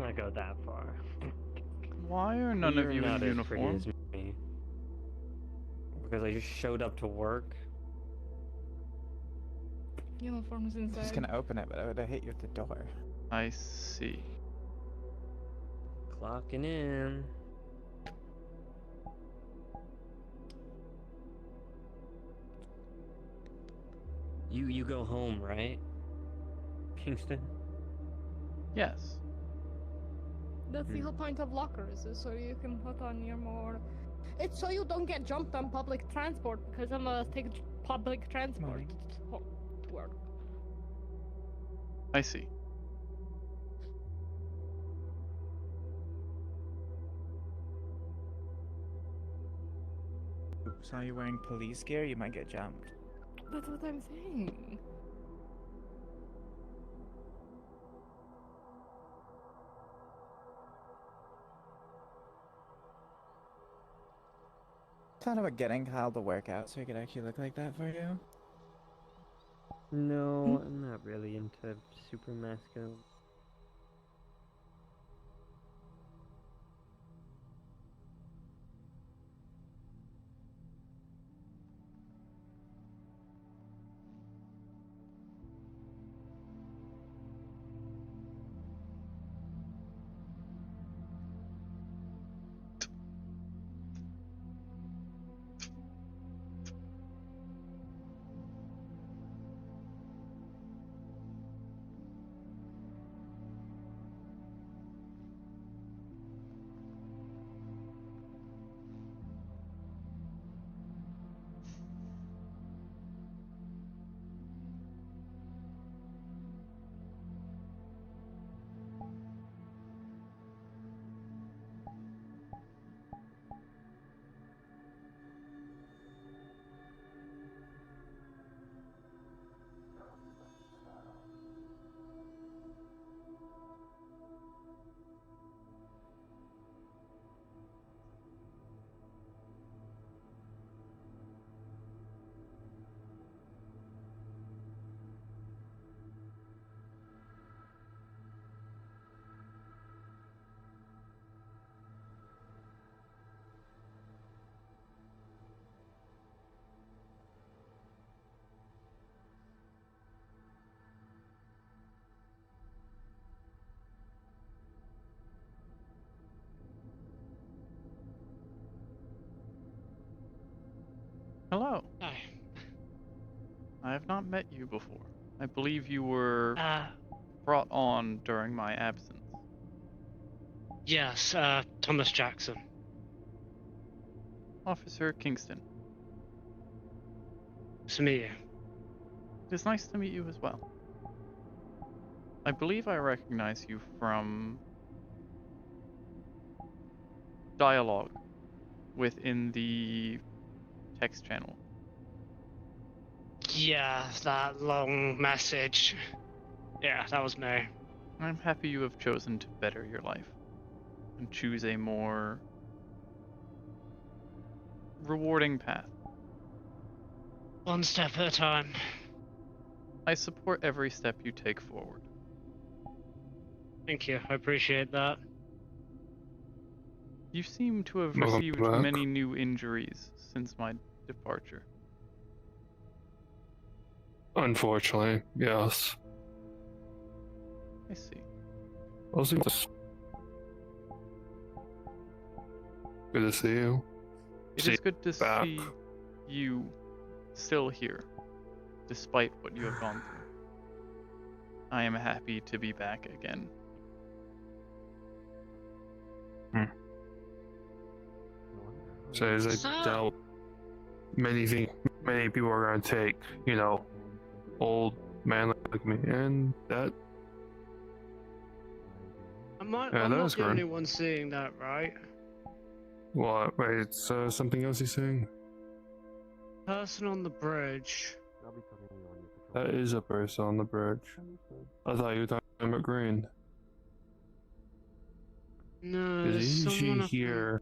not go that far. Why are none of you in Not as pretty uniform? as me. Because I just showed up to work. Uniform's I was just inside. gonna open it, but I would have hit you with the door. I see. Clocking in. You go home, right? Kingston? Yes. That's the whole point of lockers, is so you can put on your more. It's so you don't get jumped on public transport, because I'm gonna take public transport to work. I see. So you're wearing police gear, you might get jumped. That's what I'm saying. Thought about getting Kyle to work out so he could actually look like that for you. No, I'm not really into super masculine. Hello. Hi. I have not met you before. I believe you were Uh, brought on during my absence. yes, Thomas Jackson. Officer Kingston. Nice to meet you. It is nice to meet you as well. I believe I recognize you from dialogue within the text channel. Yeah, that long message. Yeah, that was me. I'm happy you have chosen to better your life and choose a more rewarding path. One step at a time. I support every step you take forward. Thank you, I appreciate that. You seem to have Welcome received back. many new injuries since my departure. Unfortunately, yes. I see. Also, good to see you. It See is good to back. see you still here, despite what you have gone through. I am happy to be back again. So as I So- doubt many people are gonna take, old man like me, and that I'm Yeah, not that was the good. only one seeing that, right? what? Wait, it's something else he's saying. Person on the bridge. That is a person on the bridge. I thought you were talking about Green. No, Because there's he's someone usually up on- here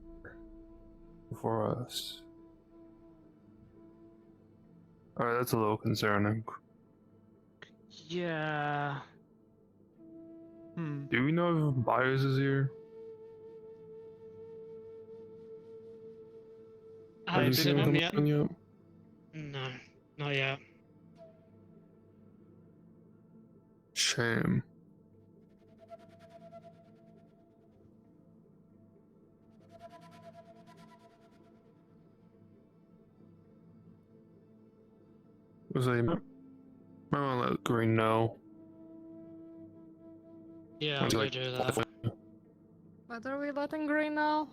before us. Alright, that's a little concerning. Yeah. Do we know if Byers is here? Have you I've seen seen him him come yet? in yet? No, not yet. Shame. Was I might want to let Green know. Yeah, I'm He's gonna like, do that. What are we letting Green know?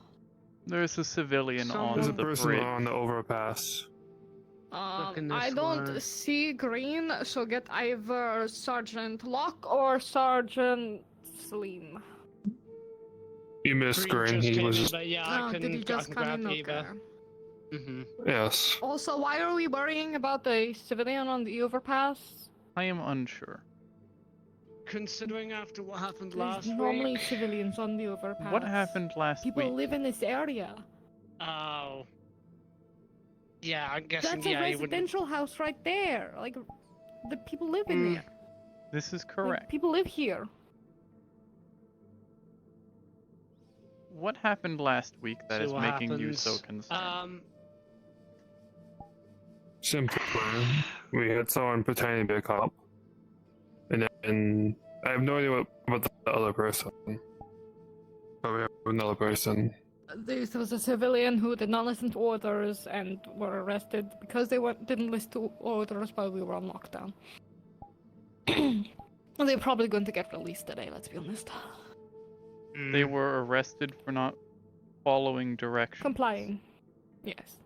There's a civilian on There's a Someone- the person bridge. on the overpass. Looking I this don't way. see Green, so get either Sergeant Locke or Sergeant Celine. You missed Green. just He came was in, just but yeah, Oh, I did can, he just come grab in? either. Okay. yes. Also, why are we worrying about the civilian on the overpass? I am unsure. Considering after what happened There's last normally week. civilians on the overpass. What happened last People week? live in this area. Oh. Yeah, I'm guessing. That's a Yeah, you wouldn't. residential house right there. Like, the people live in there. This is Like, correct. people live here. What happened last week that See is what making you so happens. concerned? Simply, we had someone pretending to be a cop, and then I have no idea what about the other person. But we have another person. This was a civilian who did not listen to orders and were arrested because they didn't listen to orders while we were on lockdown. Well, they're probably going to get released today, let's be honest. They were arrested for not following directions. Complying. Yes.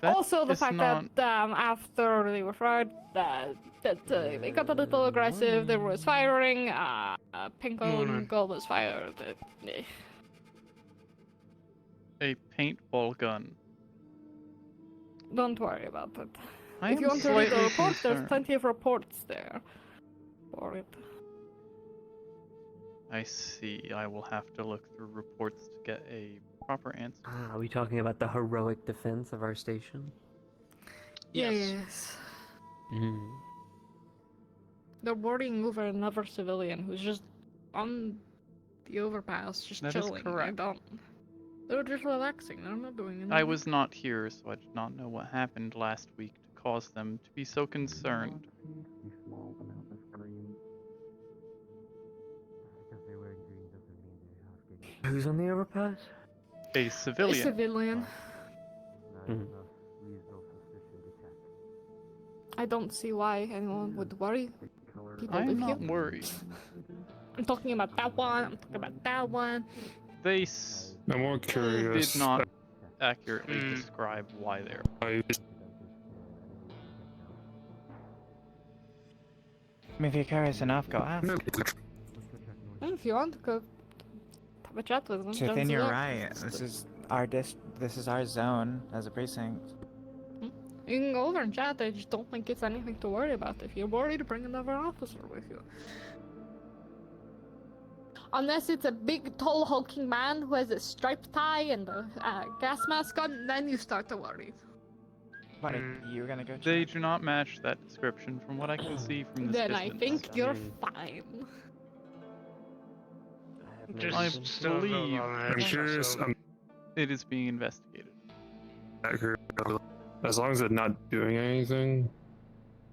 That Also, the is fact not- that after they were fired, they got a little aggressive. There was firing. Pinko Morning. girl was fired. A paintball gun. Don't worry about it. I If am you want to read the slightly report, there's concerned. plenty of reports there for it. I see. I will have to look through reports to get a proper answer. Are we talking about the heroic defense of our station? Yes. Mm. They're worrying over another civilian who's just on the overpass, just That is chilling. correct. They're just relaxing. They're not doing anything. I was not here, so I did not know what happened last week to cause them to be so concerned. Who's on the overpass? A A civilian. civilian. Mhm. I don't see why anyone would worry. People I am live not here. worried. I'm talking about that one. I'm talking about that one. They I'm more curious. did not accurately Mm. describe why they're. I mean, if you're curious enough, go ask. And if you want to go have a chat with them, Chithin, chances you're are right. it's This the- is our this is our zone as a precinct. You can go over and chat. I just don't think it's anything to worry about. If you're worried, bring another officer with you. Unless it's a big, tall, hulking man who has a striped tie and a gas mask on, then you start to worry. What, Mm. are you gonna go check? They do not match that description from what I can see from this Then distance. I think you're mean- fine. Just I still a little believe- on I'm edge, curious. so- I'm It is being investigated. accurate. As long as they're not doing anything,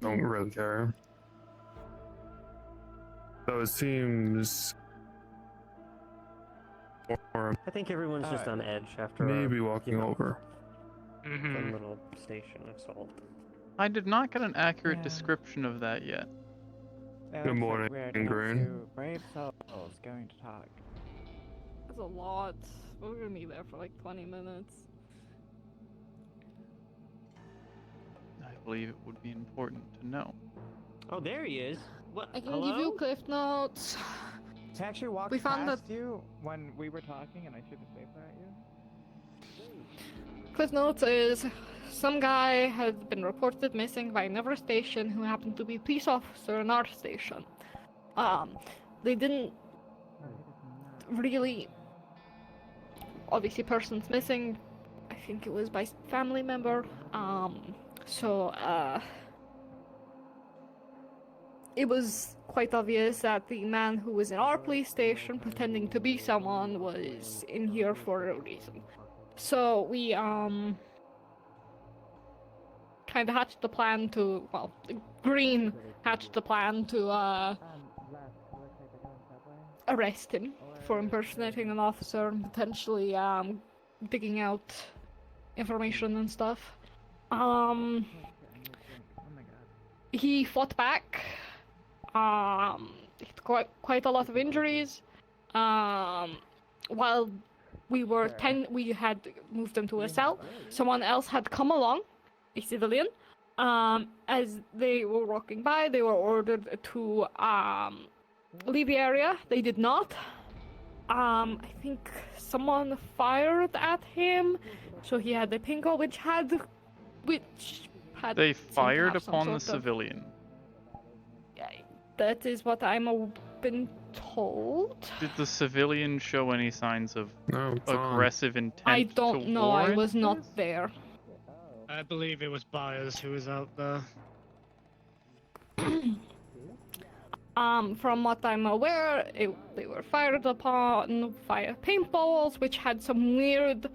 I don't really care. So it seems. Or I think everyone's just on edge after maybe our, walking you know, over. fun little station assault. I did not get an accurate Yeah. description of that yet. It Good looks morning, like we're gonna have Green. two brave souls going to talk. That's a lot. We're gonna be there for like 20 minutes. I believe it would be important to know. Oh, there he is. What? I can Hello? give you cliff notes. I actually walked We found past you when we were talking, and I should have waved at you. Cliff notes is some guy has been reported missing by another station who happened to be a police officer in our station. They didn't really. Obviously, person's missing. I think it was by family member. So, it was quite obvious that the man who was in our police station pretending to be someone was in here for a reason. So we kind of hatched the plan to, well, Green hatched the plan to arrest him for impersonating an officer and potentially digging out information and stuff. He fought back. He had quite a lot of injuries. While we had moved him to a cell. Someone else had come along, a civilian. As they were walking by, they were ordered to leave the area. They did not. I think someone fired at him, so he had the pinko, which had They seemed to fired have some upon the sort of- civilian. Yeah, that is what I'm been told. Did the civilian show any signs of No, it's fine. aggressive intent I to don't know. I warrant was not this? there. I believe it was Byers who was out there. From what I'm aware, they were fired upon via paintballs, which had some weird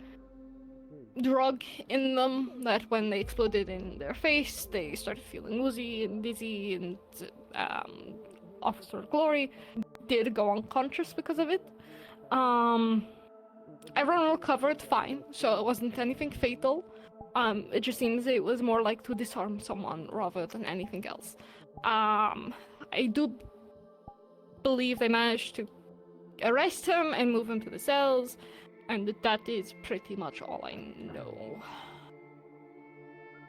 drug in them that when they exploded in their face, they started feeling woozy and dizzy, and Officer Glory did go unconscious because of it. Everyone recovered fine, so it wasn't anything fatal. It just seems it was more like to disarm someone rather than anything else. I do believe they managed to arrest him and move him to the cells, and that is pretty much all I know.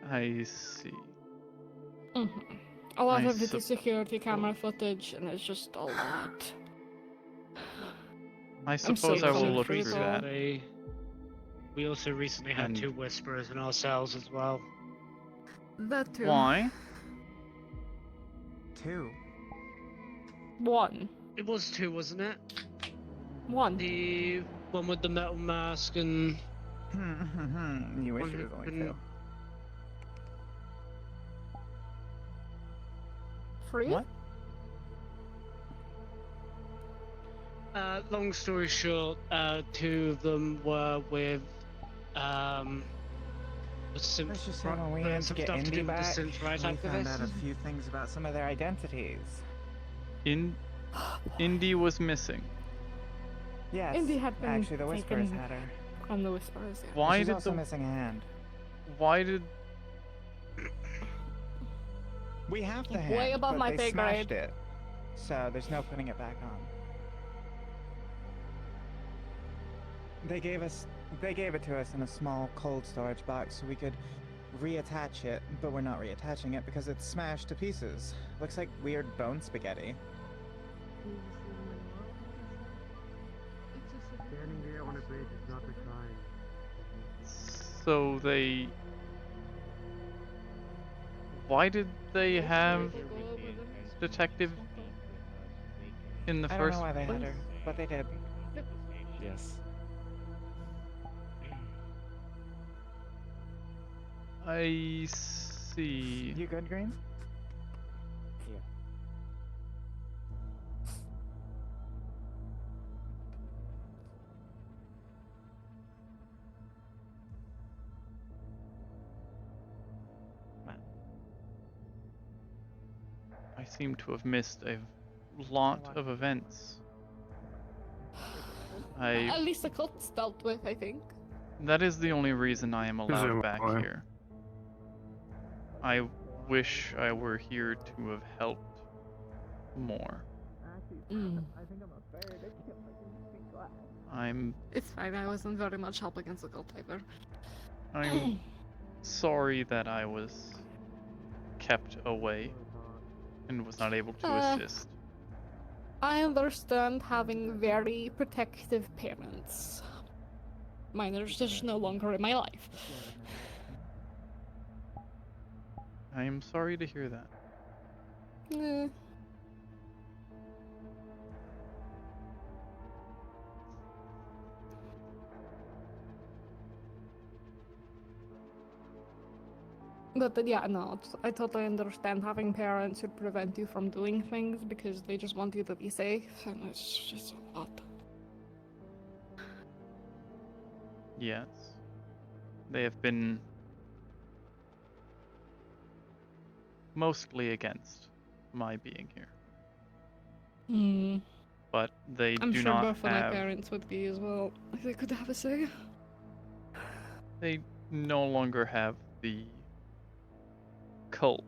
I see. A lot I of it is security camera footage, and it's just a lot. I so suppose I will sorry look for through that. that. We also recently had And- 2 whisperers in our cells as well. That too. Why? 2. One. It was 2, wasn't it? One. The one with the metal mask and You wish it was only 2. Free? What? long story short, 2 of them were with some Let's just say when we had to some get stuff to do Indy with the back, synth right we found out a activists. few things about some of their identities. Indy was missing. Yes, Indy had been actually the Whisperers taken had her. on the Whisperers, yeah. Why She's did also the missing a hand. why did We have the Way hand, above but my they pay smashed grade. it. So there's no putting it back on. They gave it to us in a small cold storage box so we could reattach it, but we're not reattaching it because it's smashed to pieces. Looks like weird bone spaghetti. so they why did they have detective in the I don't first know why they place? had her, but they did. Yes. I see. You good, Green? Yeah. I seem to have missed a lot of events. At least the cult's dealt with, I think. That is the only reason I am allowed back Presumably. here. I wish I were here to have helped more. I'm It's fine, I wasn't very much help against the cult either. I'm sorry that I was kept away and was not able to assist. I understand having very protective parents. Mine are just no longer in my life. I am sorry to hear that. Eh. But yeah, no, I totally understand having parents who prevent you from doing things because they just want you to be safe, and it's just a lot. Yes. They have been mostly against my being here, Hmm. but they I'm do sure not both of my have. parents would be as well if they could have a say. They no longer have the cult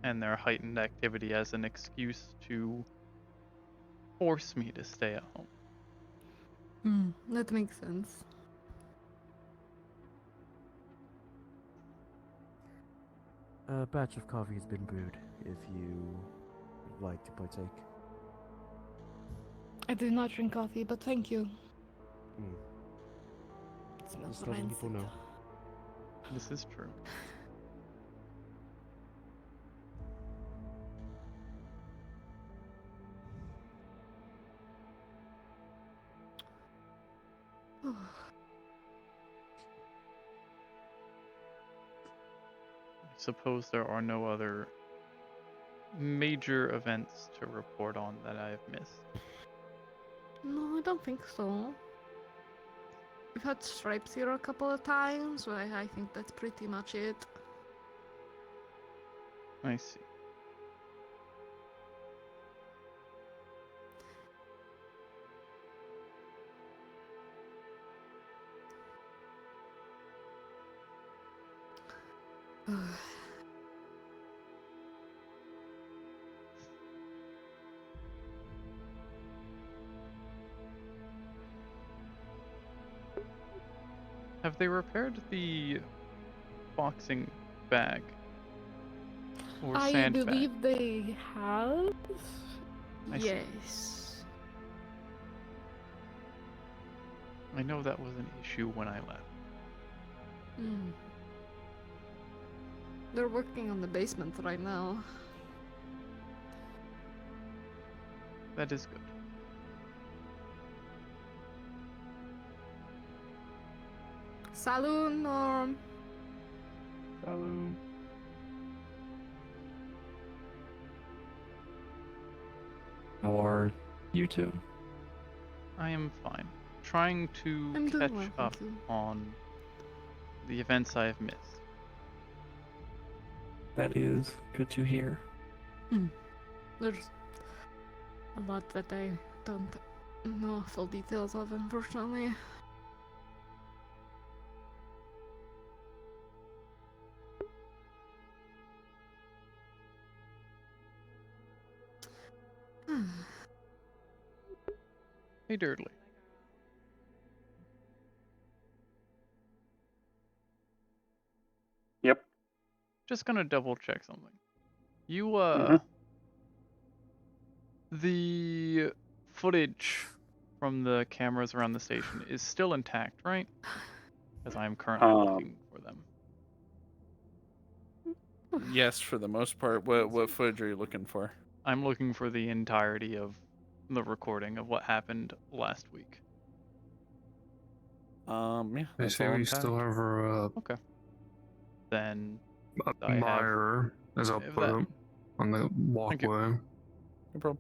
and their heightened activity as an excuse to force me to stay at home. That makes sense. A batch of coffee has been brewed, if you would like to partake. I do not drink coffee, but thank you. Mm. It smells Just letting people rancid. know. This is true. I suppose there are no other major events to report on that I have missed. No, I don't think so. We've had stripes here a couple of times, but I think that's pretty much it. I see. Have they repaired the boxing bag? Or I sandbag? believe they have. I see. Yes. I know that was an issue when I left. They're working on the basement right now. That is good. Saloon or Saloon. How are you two? I am fine. Trying to I'm doing catch well, up thank you. on the events I have missed. That is good to hear. There's a lot that I don't know full details of, unfortunately. Hey, Durdley. Yep. Just gonna double check something. You, Mhm. the footage from the cameras around the station is still intact, right? As I am currently looking for them. Yes, for the most part. What footage are you looking for? I'm looking for the entirety of the recording of what happened last week. Yeah, I that's say all we intact. still have our Okay. Then I have admirer, as I'll have put that. it, on the Thank you. walkway. No problem.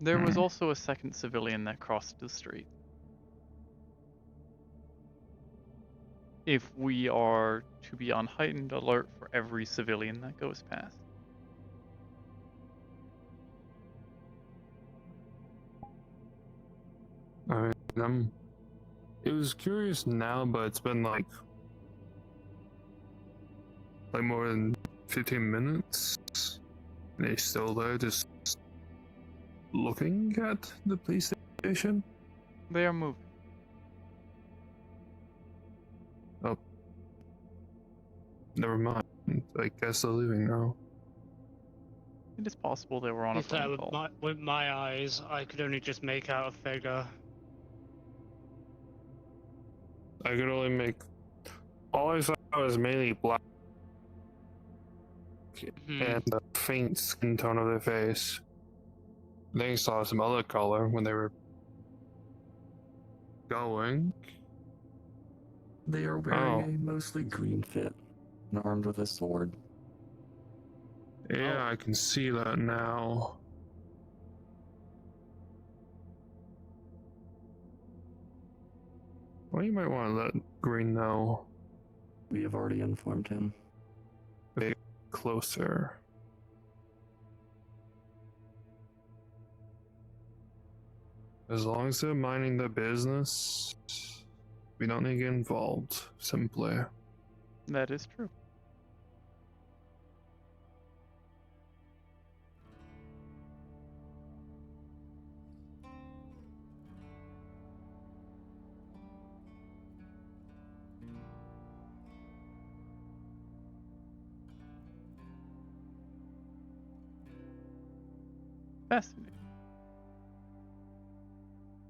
There was also a second civilian that crossed the street. If we are to be on heightened alert for every civilian that goes past. I mean, it was curious now, but it's been like more than 15 minutes. And he's still there, just looking at the police station. They are moving. Oh, never mind. I guess they're leaving now. It is possible they were on a If that phone call. with my eyes, I could only just make out a figure. I could only make. All I saw was mainly black and a faint skin tone of their face. Then I saw some other color when they were going. They are wearing a mostly green fit and armed with a sword. Yeah, I can see that now. Well, you might want to let Green know. We have already informed him. Closer. As long as they're minding their business, we don't need to get involved, simply. That is true. Fascinating.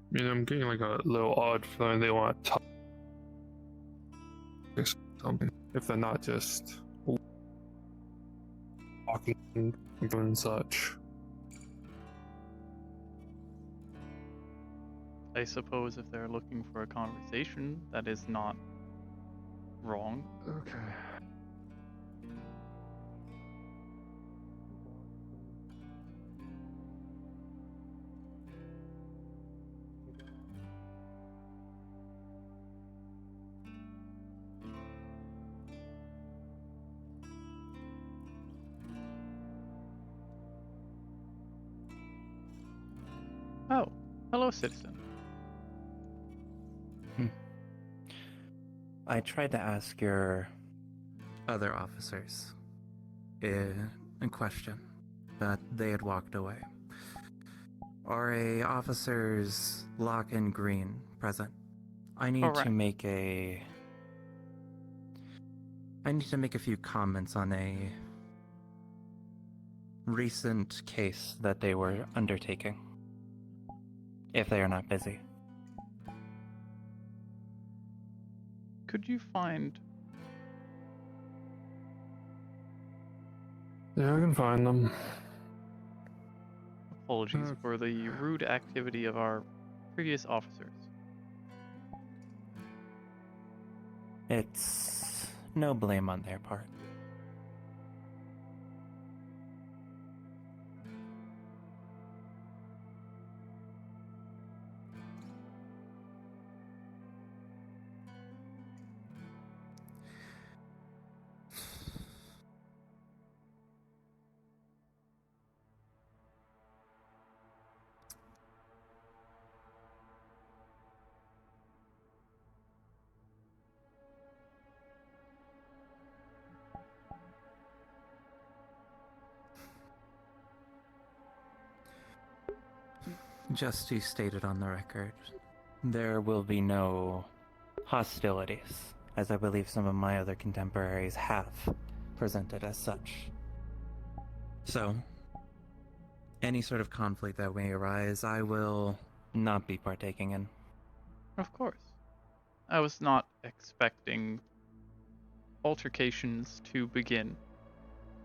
I mean, I'm getting like a little odd feeling they want to talk or something. If they're not just walking and doing such. I suppose if they're looking for a conversation, that is not wrong. Okay. Oh, hello, citizen. I tried to ask your other officers in question, but they had walked away. Are officers Locke and Green present? I need Correct. to make a few comments on a recent case that they were undertaking. If they are not busy. Could you find... Yeah, I can find them. Apologies for the rude activity of our previous officers. It's no blame on their part. Just to state it on the record, there will be no hostilities, as I believe some of my other contemporaries have presented as such. So, any sort of conflict that may arise, I will not be partaking in. Of course. I was not expecting altercations to begin,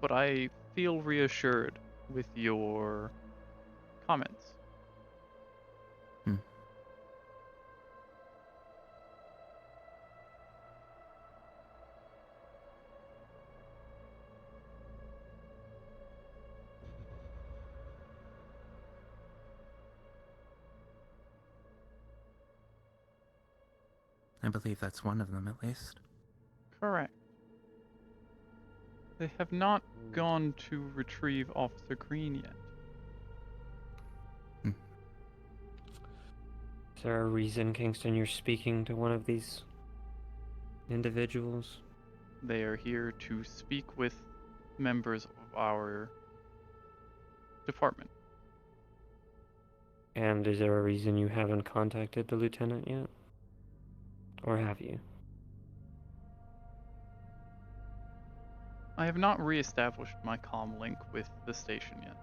but I feel reassured with your comments. I believe that's one of them, at least. Correct. They have not gone to retrieve Officer Green yet. Is there a reason, Kingston, you're speaking to one of these individuals? They are here to speak with members of our department. And is there a reason you haven't contacted the lieutenant yet? Or have you? I have not re-established my comm link with the station yet.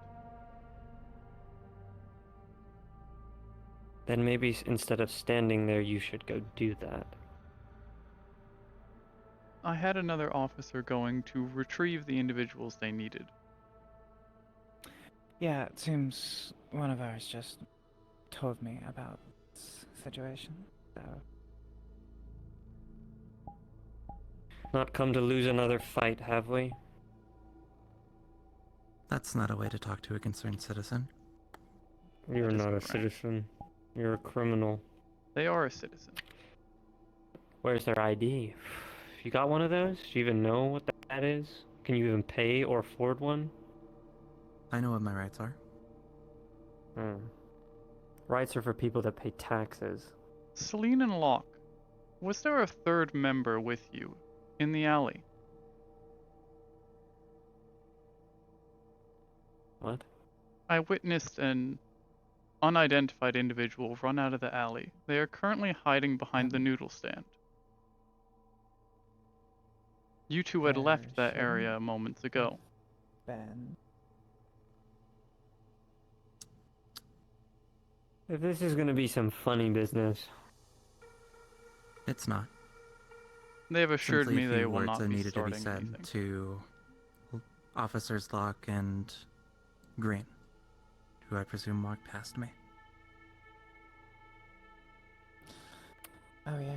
Then maybe instead of standing there, you should go do that. I had another officer going to retrieve the individuals they needed. Yeah, it seems one of ours just told me about this situation. Not come to lose another fight, have we? That's not a way to talk to a concerned citizen. You're That is not a correct. citizen. You're a criminal. They are a citizen. Where's their ID? You got one of those? Do you even know what that is? Can you even pay or afford one? I know what my rights are. Hmm. Rights are for people that pay taxes. Celine and Locke, was there a third member with you in the alley? What? I witnessed an unidentified individual run out of the alley. They are currently hiding behind the noodle stand. You two had There left that shouldn't area moments ago. Ben. If this is gonna be some funny business. It's not. They have assured Simply me a they few will words not that be needed to be starting said anything. to Officers Locke and Green, who I presume walked past me. Oh yeah.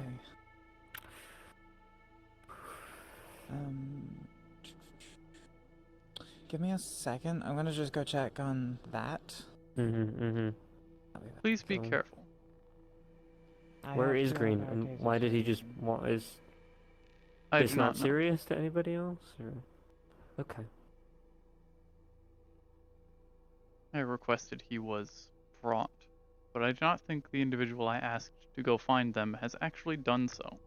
Give me a second. I'm gonna just go check on that. I'll be back. Please be So- careful. I Where have is 2 Green? outdoor And tasers why did for he you. just want? Is I this do not not know. serious to anybody else? Or? Okay. I requested he was brought, but I do not think the individual I asked to go find them has actually done so.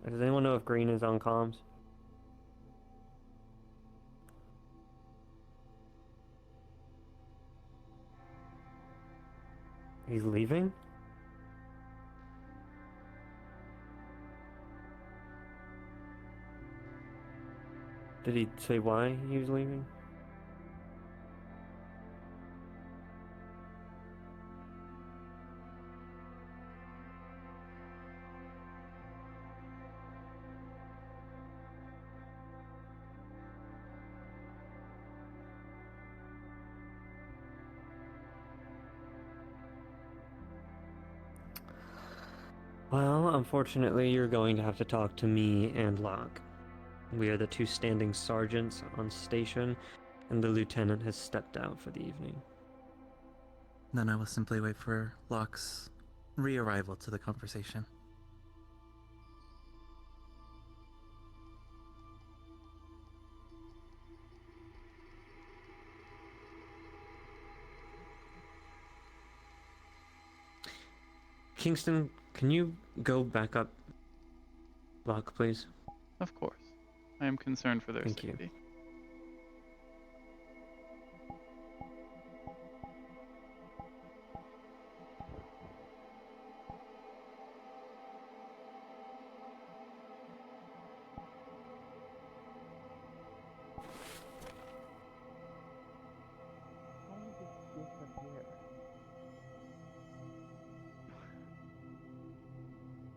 Does anyone know if Green is on comms? He's leaving? Did he say why he was leaving? Well, unfortunately, you're going to have to talk to me and Locke. We are the 2 standing sergeants on station, and the lieutenant has stepped out for the evening. Then I will simply wait for Locke's re-arrival to the conversation. Kingston, can you go back up Locke, please? Of course. I am concerned for their Thank you. safety.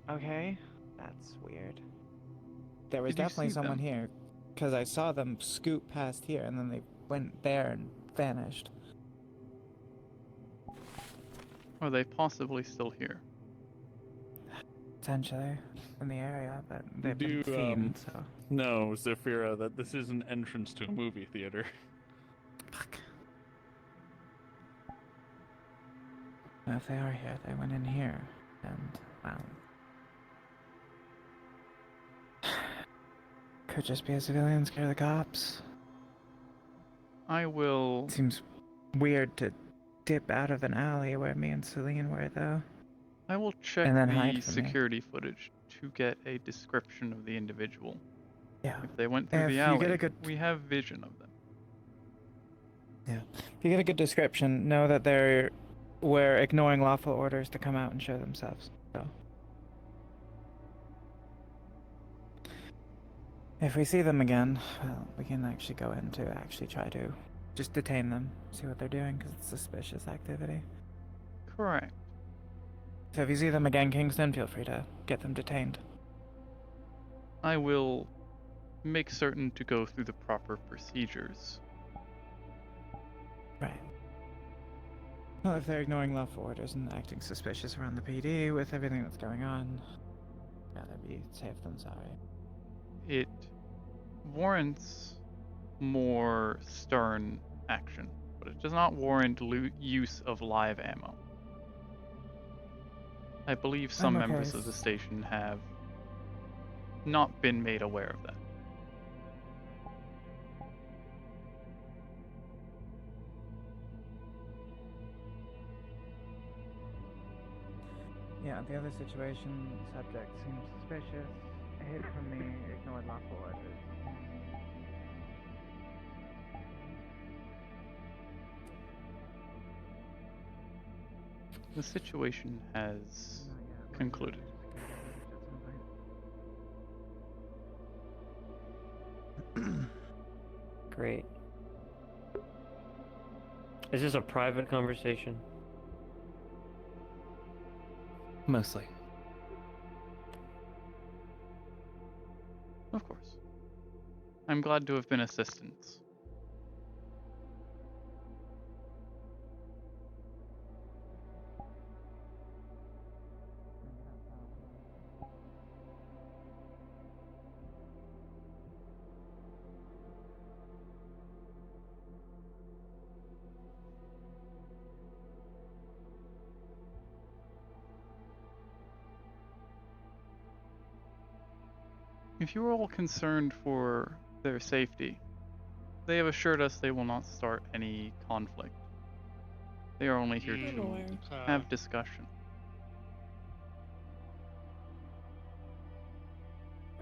Okay, that's weird. There was Did you definitely see someone them? here, because I saw them scoot past here and then they went there and vanished. Are they possibly still here? Potentially in the area, but they've Do, been themed, so. No, Zafira, that this is an entrance to a movie theater. Fuck. Well, if they are here, they went in here, and, well. Could just be a civilian scare the cops. I will. Seems weird to dip out of an alley where me and Celine were, though. I will check And then the hide from me. security footage to get a description of the individual. Yeah. If they went through If the you alley, get a good- we have vision of them. If you get a good description, know that we're ignoring lawful orders to come out and show themselves. So. If we see them again, well, we can actually go in to actually try to just detain them, see what they're doing, because it's suspicious activity. Correct. So if you see them again, Kingston, feel free to get them detained. I will make certain to go through the proper procedures. Right. Well, if they're ignoring lawful orders and acting suspicious around the PD with everything that's going on, rather be safe than sorry. It warrants more stern action, but it does not warrant use of live ammo. I believe some I'm okay members of the station have not been made aware of that. Yeah, the other situation, subject seems suspicious. A hit from me, ignored lawful orders. The situation has Not yet, but concluded. at some point. Great. Is this a private conversation? Mostly. Of course. I'm glad to have been assistance. If you are all concerned for their safety, they have assured us they will not start any conflict. They are only here to have discussion.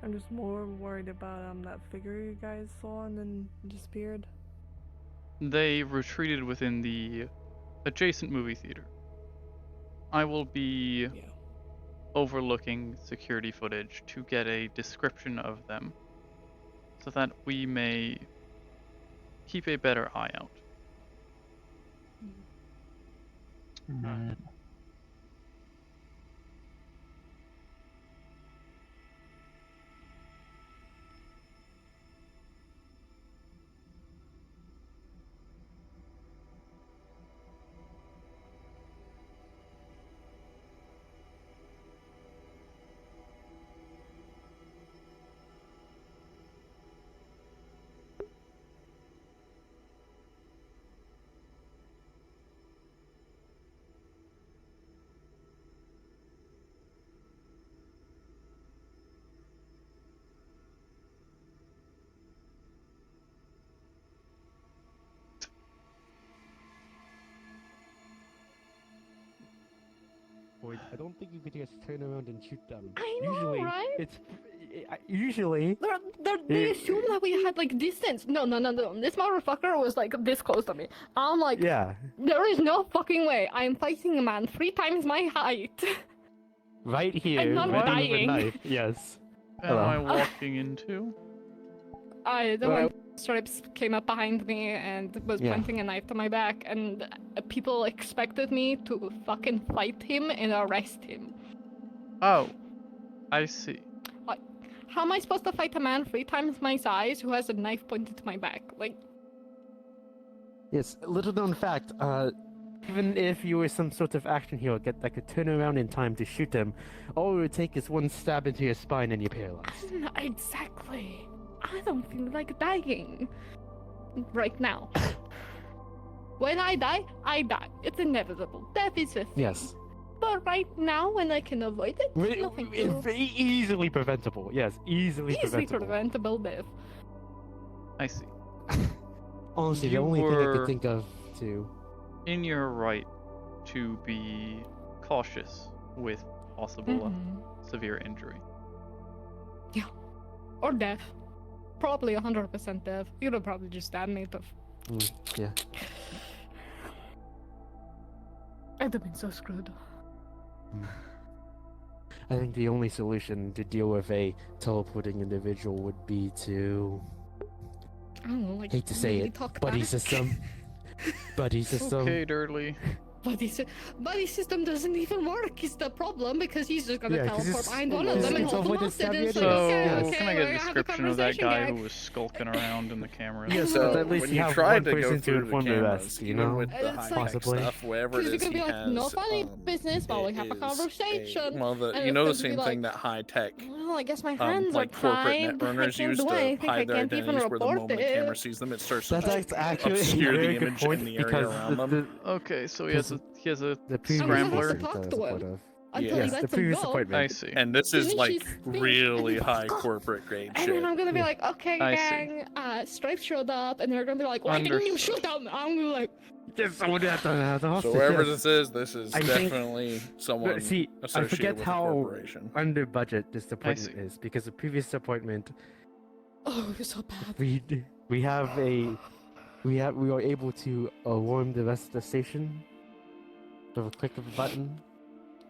I'm just more worried about that figure you guys saw and then disappeared. They retreated within the adjacent movie theater. I will be overlooking security footage to get a description of them so that we may keep a better eye out. Right. Boy, I don't think you could just turn around and shoot them. I know, Usually, right? usually. They assume that we had like distance. No. This motherfucker was like this close to me. I'm like, Yeah. there is no fucking way. I am fighting a man 3 times my height. Right here. I'm not with a dying. knife. Yes. Am I walking into? The one strips came up behind me and was pointing a knife to my back, and people expected me to fucking fight him and arrest him. Oh, I see. How am I supposed to fight a man 3 times my size who has a knife pointed to my back? Like, Yes, little known fact, even if you were some sort of action hero that could turn around in time to shoot them, all it would take is one stab into your spine and you're paralyzed. exactly. I don't feel like dying right now. When I die, I die. It's inevitable. Death is a thing. Yes. But right now, when I can avoid it, no thank you. It's easily preventable. Yes, easily preventable death. I see. Honestly, the You only thing I were could think of to... in your right to be cautious with possible severe injury. Yeah. Or death. Probably 100% death. You'd have probably just stabbed me, but... yeah. I'd have been so screwed. I think the only solution to deal with a teleporting individual would be to... I don't know, like... hate to say really it, talk buddy back. system. Buddy system. Okay, Dirtly. Buddy system doesn't even work is the problem because he's just gonna Yeah, 'cause teleport it's- behind one of it's- them and it's hold them avoided hostage. stab And it's you like, So, okay, Yes. okay, can I we're get a gonna have a description of that conversation, guy gang. who was skulking around in the cameras? Yes, So but at least when you you have try one to go person to through the inform the cameras, rest, you even know? with the It's high-tech like- Possibly. stuff, wherever it Because is you're gonna he be like, no has, funny business while we it have a is conversation. well, And you it's know the gonna be same thing like, that high-tech well, I guess my hands like are corporate tied. netrunners I can't use do to anything. I hide their can't even identities, where the report moment the camera it. sees them, it starts That's to actually a obscure the very good image point in the area because around them. Okay, so he has a the previous scrambler. person Talk that to I was him. a part of. Until Yeah. he Yes, the lets him previous go. appointment. I see. And this is Then like she's being- really and high then- corporate grade And shit. then I'm gonna be Yeah. like, okay, I see. gang, Stripe showed up, and they're gonna be like, why didn't you Understood. shoot them? I'm gonna be like, Yes, someone had to have the So hostage. whoever yes. this is I think- definitely someone But see, I associated forget with how a corporation. under budget this I appointment see. is because the previous appointment oh, you're so bad. we have a we are able to alarm the rest of the station with a click of a button.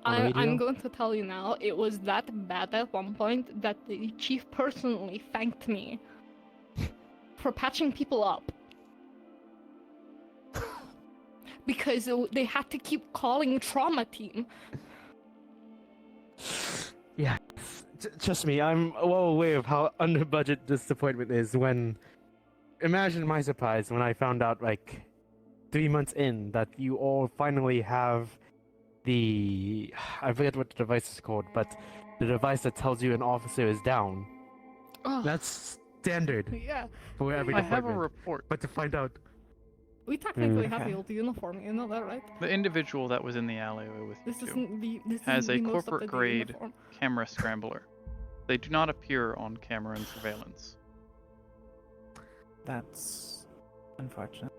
on the radio. I'm going to tell you now, it was that bad at one point that the chief personally thanked me for patching people up. Because they had to keep calling trauma team. Yeah, trust me, I'm well aware of how under budget this appointment is. When imagine my surprise when I found out like 3 months in that you all finally have the I forget what the device is called, but the device that tells you an officer is down. Oh, That's standard yeah. for every I have a department. report. But to find out, We technically have Okay. the old uniform, you know that, right? The individual that was in the alleyway with you This two isn't the this has isn't a the most corporate up-to-date grade uniform. camera scrambler. They do not appear on camera and surveillance. That's unfortunate.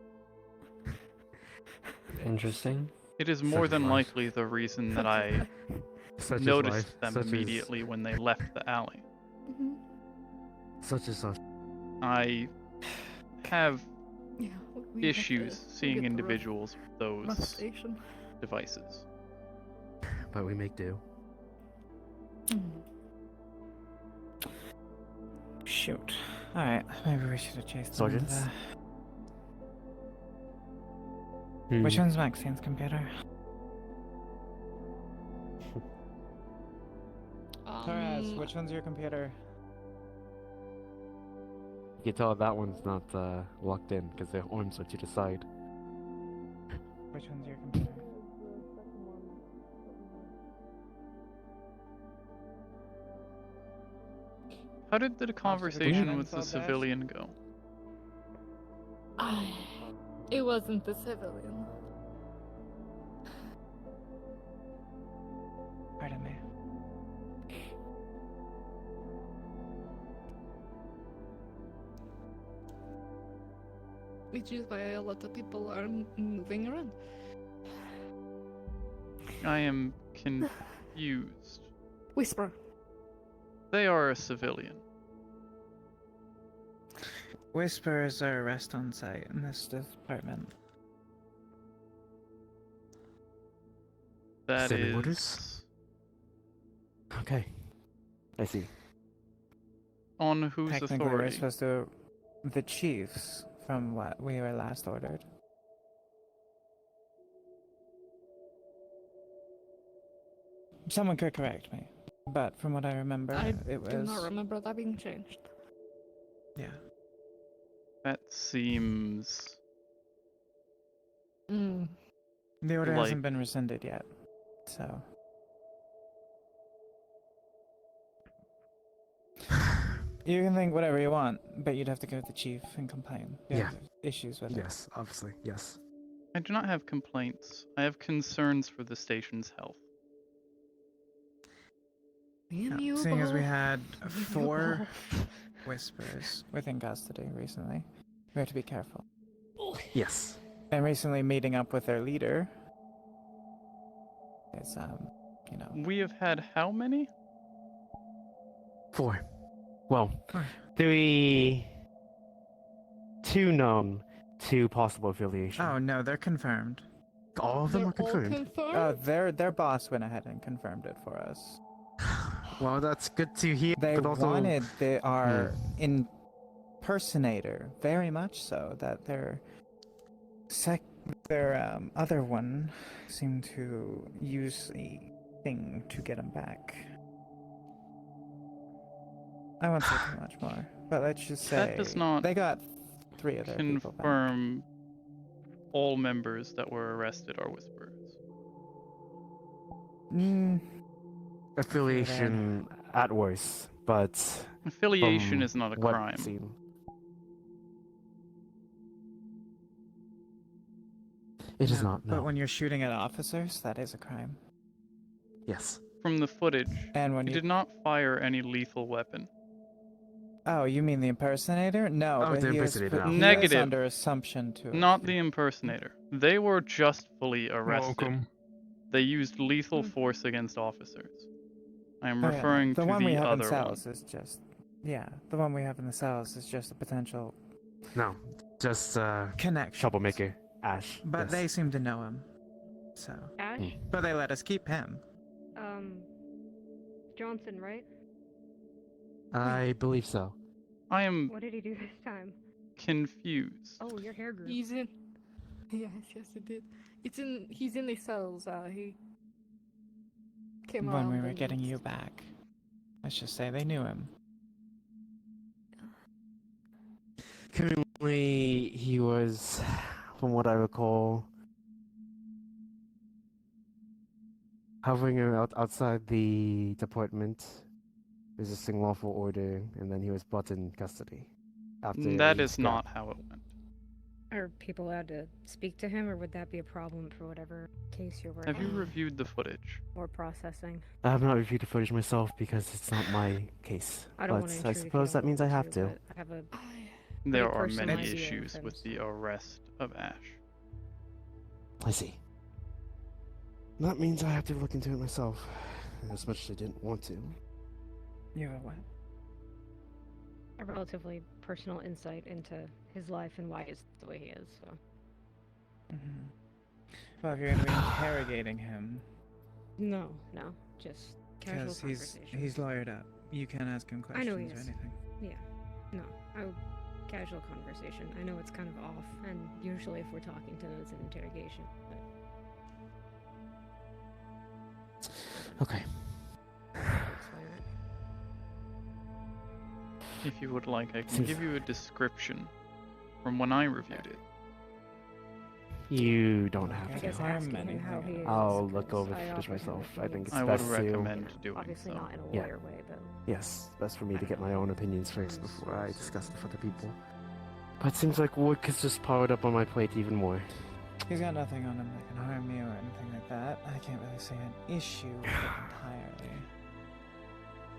Interesting. It is Such more is than life. likely the reason that I such noticed is life, them such immediately when they left the alley. Mhm. Is, such is life. I have Yeah, we have to- issues we seeing get to individuals with run the those station. devices. But we make do. Shoot. Alright, maybe we should have chased them Sergeants? there. Hmm. Which one's Maxine's computer? Torres, which one's your computer? You can tell that one's not locked in because their arms are to the side. Which one's your computer? How did the conversation with the info dash? civilian go? It wasn't the civilian. Pardon me. Which is why a lot of people are moving around. I am confused. Whisper. They are a civilian. Whispers are arrest on site in this department. That Standing is. orders? Okay. I see. On whose Technically, we're authority? supposed to. The chiefs, from what we were last ordered. Someone could correct me, but from what I remember, I it do was. not remember that being changed. Yeah. That seems. Mm. The order Like- hasn't been rescinded yet, so. You can think whatever you want, but you'd have to go to the chief and complain. You Yeah. have issues with it. Yes, obviously, yes. I do not have complaints. I have concerns for the station's health. Me and Yeah, you seeing as we both. had Me and you 4 both. whispers within custody recently, we have to be careful. Yes. And recently meeting up with their leader is, you know. We have had how many? 4. Well, Four. 3. 2 known, 2 possible affiliation. Oh no, they're confirmed. All of them They're are confirmed. all confirmed? Their boss went ahead and confirmed it for us. Well, that's good to hear. They but also, wanted our impersonator very much so that their Their other one seemed to use a thing to get him back. I won't say too much more, but let's just say That does not they got 3 of their people back. confirm all members that were arrested are whisperers. Affiliation at worst, but Affiliation from is not a what crime. seemed- It is not. No. But when you're shooting at officers, that is a crime. Yes. From the footage, And when he you did not fire any lethal weapon. Oh, you mean the impersonator? No, Oh, but the he impersonator, is, no. he is Negative. under assumption to. Not the impersonator. They were justfully arrested. Welcome. They used lethal force against officers. I am Oh, yeah, referring the to one we the have in other one. cells is just. Yeah, the one we have in the cells is just a potential No. Just connection. troublemaker. Ash. But yes. they seem to know him, so. Ash? But they let us keep him. Johnson, right? I believe so. I am What did he do this time? confused. Oh, your hair grew. He's in. Yes, it did. He's in the cells. He came When around we were and getting you back. Let's just say they knew him. Currently, he was, from what I recall, hovering outside the department, resisting lawful order, and then he was brought in custody. After That a is scrap. not how it went. Are people allowed to speak to him, or would that be a problem for whatever case you're working Have you on? reviewed the footage? Or processing? I have not reviewed the footage myself because it's not my case. I don't but want to I intrude if you suppose don't that means I want have to, to. but I have a There pretty are personal many idea of issues him. with the arrest of Ash. I see. That means I have to look into it myself, as much as I didn't want to. You have a what? a relatively personal insight into his life and why he's the way he is. So. Well, if you're going to be interrogating him, No, just casual because conversation. he's lawyered up, you can ask him I questions know he or is. anything. Yeah, casual conversation. I know it's kind of off, and usually if we're talking to them, it's an interrogation. But Okay. explain it. If you would like, I can Seems- give you a description from when I reviewed it. You don't I have guess to. asking him how he is. I'll look 'cause over I the footage offered him myself. I think it's I would best to. recommend doing Obviously so. not in a Yeah. lawyer way, but Yes, best for me to get my own opinions first before I discuss it with other people. But it seems like work has just piled up on my plate even more. He's got nothing on him that can harm you or anything like that. I can't really see an issue with it entirely.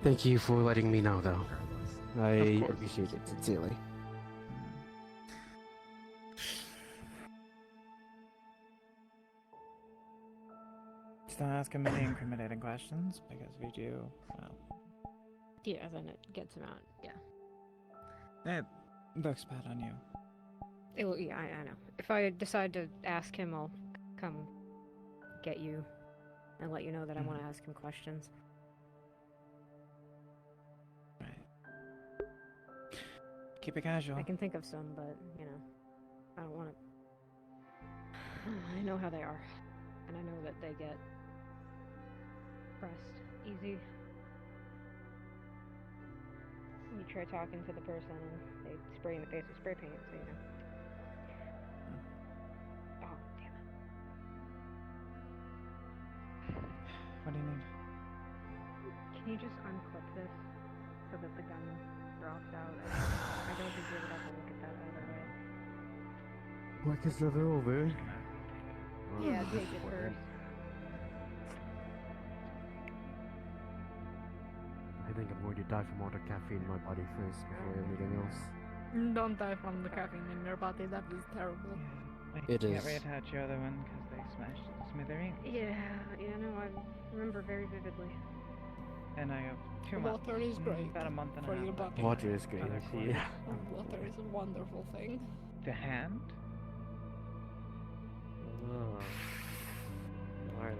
Thank you for letting me know, though. I Of course. appreciate it sincerely. Just don't ask him any incriminating questions, because if you do, well, yeah, then it gets him out. Yeah. it looks bad on you. Yeah, I know. If I decide to ask him, I'll come get you and let you know that I want to ask him questions. Right. Keep it casual. I can think of some, but, I don't want to... I know how they are. And I know that they get pressed easy. You try talking to the person and they spray you in the face with spray paint, so Oh, damn it. What do you need? Can you just unclip this so that the gun drops out? I don't think we would have to look at that either way. Work is never over. Yeah, take it first. I think I'm going to die from all the caffeine in my body first before anything else. Don't die from the caffeine in your body. That is terrible. I It can't is. reattach your other one because they smashed it to smithereens. Yeah, no, I remember very vividly. And I have 2 months. Water is great About a month and a for half. your left body. in Water my is great, other actually. foot. Yeah. Water is a wonderful thing. The hand? Oh. Gnarly.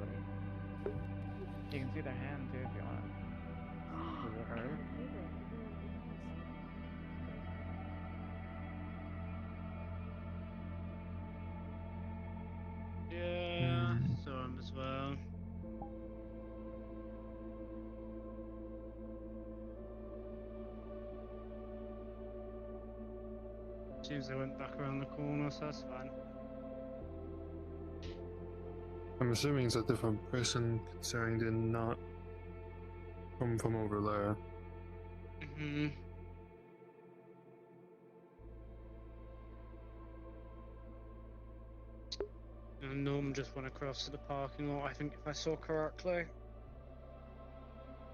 You can see their hand too if you want. Does it hurt? seems they went back around the corner, so that's fine. I'm assuming it's a different person, considering they did not come from over there. Mm-hmm. And Norm just went across to the parking lot, I think, if I saw correctly.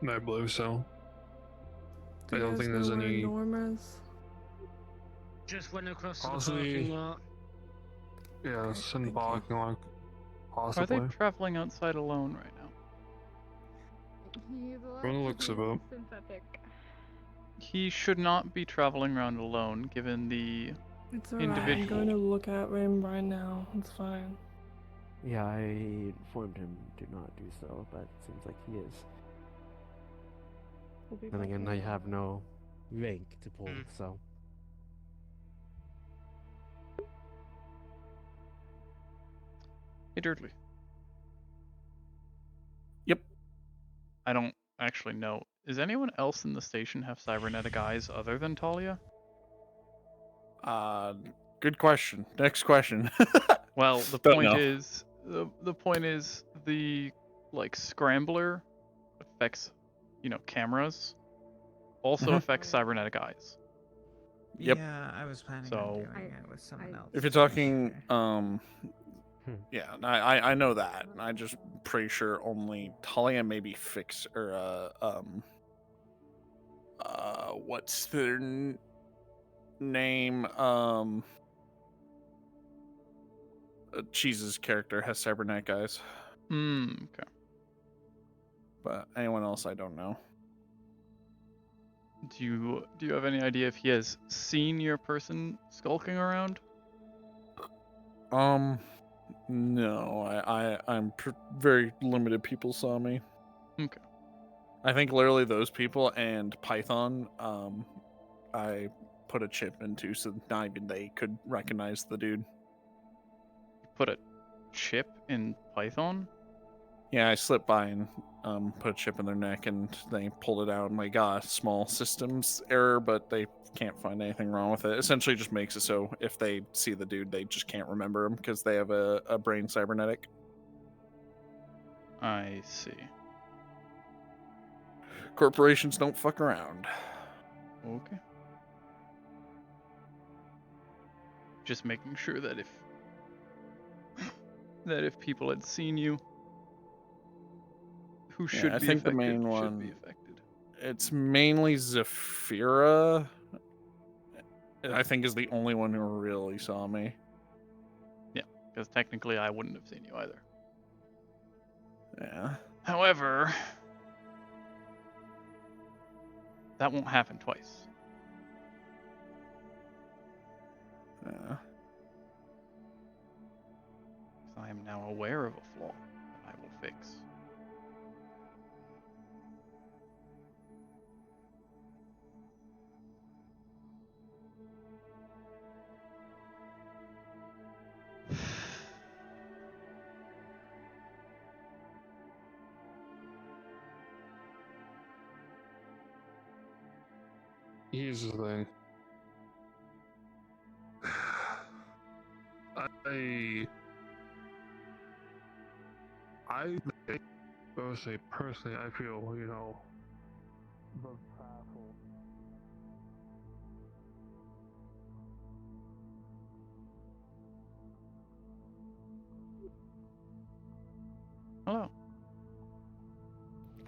I believe so. Do I you don't guys think know there's where any. Norm is? Just went across to Possibly- the parking lot. Yes, in the thank you. parking lot, Are possibly. they traveling outside alone right now? He's From the looks of it. synthetic. He should not be traveling around alone, given the It's alright. I'm individual. going to look at him right now. It's fine. Yeah, I informed him to not do so, but it seems like he is. We'll be And back again, in I a have no rank to pull, Hmm. so. Hey, Dudley. Yep. I don't actually know. Does anyone else in the station have cybernetic eyes other than Talia? Good question. Next question. Well, the Don't point know. is, the point is the like scrambler affects, cameras. Also Mhm. affects cybernetic eyes. Yep. Yeah, I was planning So- on doing it with someone else. If you're to be talking, sure. yeah, I know that. I just pretty sure only Talia maybe fix or what's their name? Cheese's character has cybernetic eyes, Okay. but anyone else I don't know. Do you have any idea if he has seen your person skulking around? No, I'm very limited. People saw me. Okay. I think literally those people and Python. I put a chip into so not even they could recognize the dude. You put a chip in Python? Yeah, I slipped by and put a chip in their neck, and they pulled it out. And like, small systems error, but they can't find anything wrong with it. Essentially, just makes it so if they see the dude, they just can't remember him because they have a brain cybernetic. I see. Corporations don't fuck around. Okay. Just making sure that if people had seen you who should I be think the affected main should one. be affected. It's mainly Zafira. I think is the only one who really saw me. Yeah, because technically I wouldn't have seen you either. Yeah. However, that won't happen twice. Yeah. I am now aware of a flaw that I will fix. Here's the thing. I think, say personally, I feel, the powerful. Hello.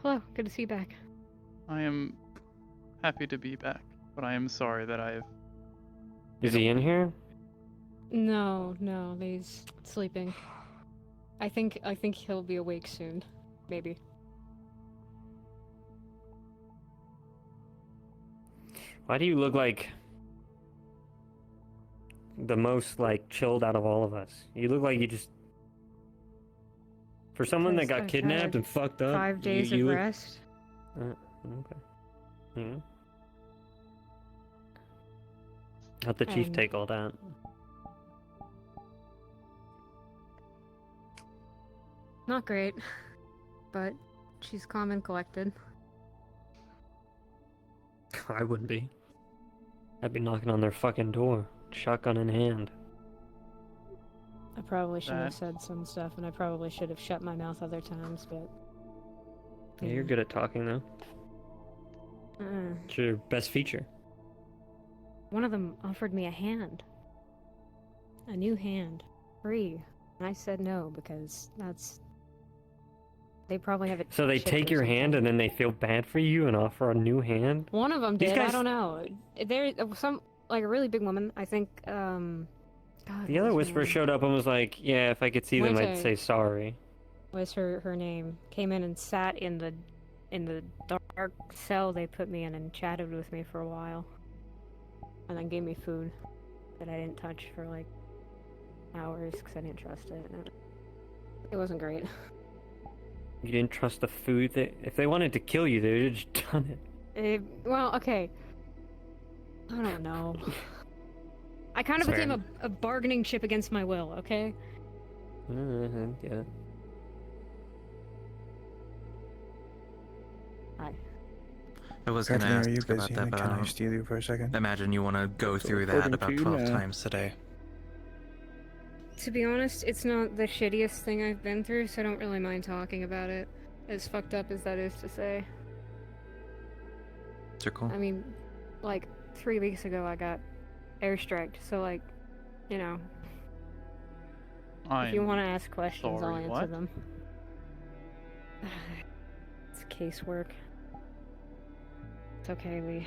Hello, good to see you back. I am happy to be back, but I am sorry that I've... Is he in here? No, he's sleeping. I think he'll be awake soon. Maybe. Why do you look like the most chilled out of all of us? You look like you just for someone that Because got I've kidnapped had and fucked up. 5 days you of look... rest. Okay. Yeah. How'd the chief And- take all that? Not great, but she's calm and collected. I wouldn't be. I'd be knocking on their fucking door. shotgun in hand. I probably should have That- said some stuff, and I probably should have shut my mouth other times, but... Yeah, you're good at talking though. It's your best feature. One of them offered me a hand. A new hand. Free. And I said no, because that's... They probably have it So they shipped take or your hand something. and then they feel bad for you and offer a new hand? One of them These did, I guys- don't know. There some, like a really big woman, I think, God, The what other was her whisperer name? showed up and was like, yeah, if I could see them, I'd Moite. say sorry. Was her name. Came in and sat in the dark cell they put me in and chatted with me for a while. And then gave me food that I didn't touch for like hours because I didn't trust it. And it wasn't great. You didn't trust the food? If they wanted to kill you, they would have just done it. Well, okay. I don't know. I kind of Fair. became a bargaining chip against my will, okay? Yeah. Hi. I was gonna Anthony, ask are you about busy? that, but Can I I steal you for a second? imagine you want to go through that according about to you, 12 no. times today. To be honest, it's not the shittiest thing I've been through, so I don't really mind talking about it. As fucked up as that is to say. Circle. I mean, like, 3 weeks ago I got airstriked, so like, you know, if you I'm want to ask questions, I'll sorry, answer what? them. It's casework. It's okay, we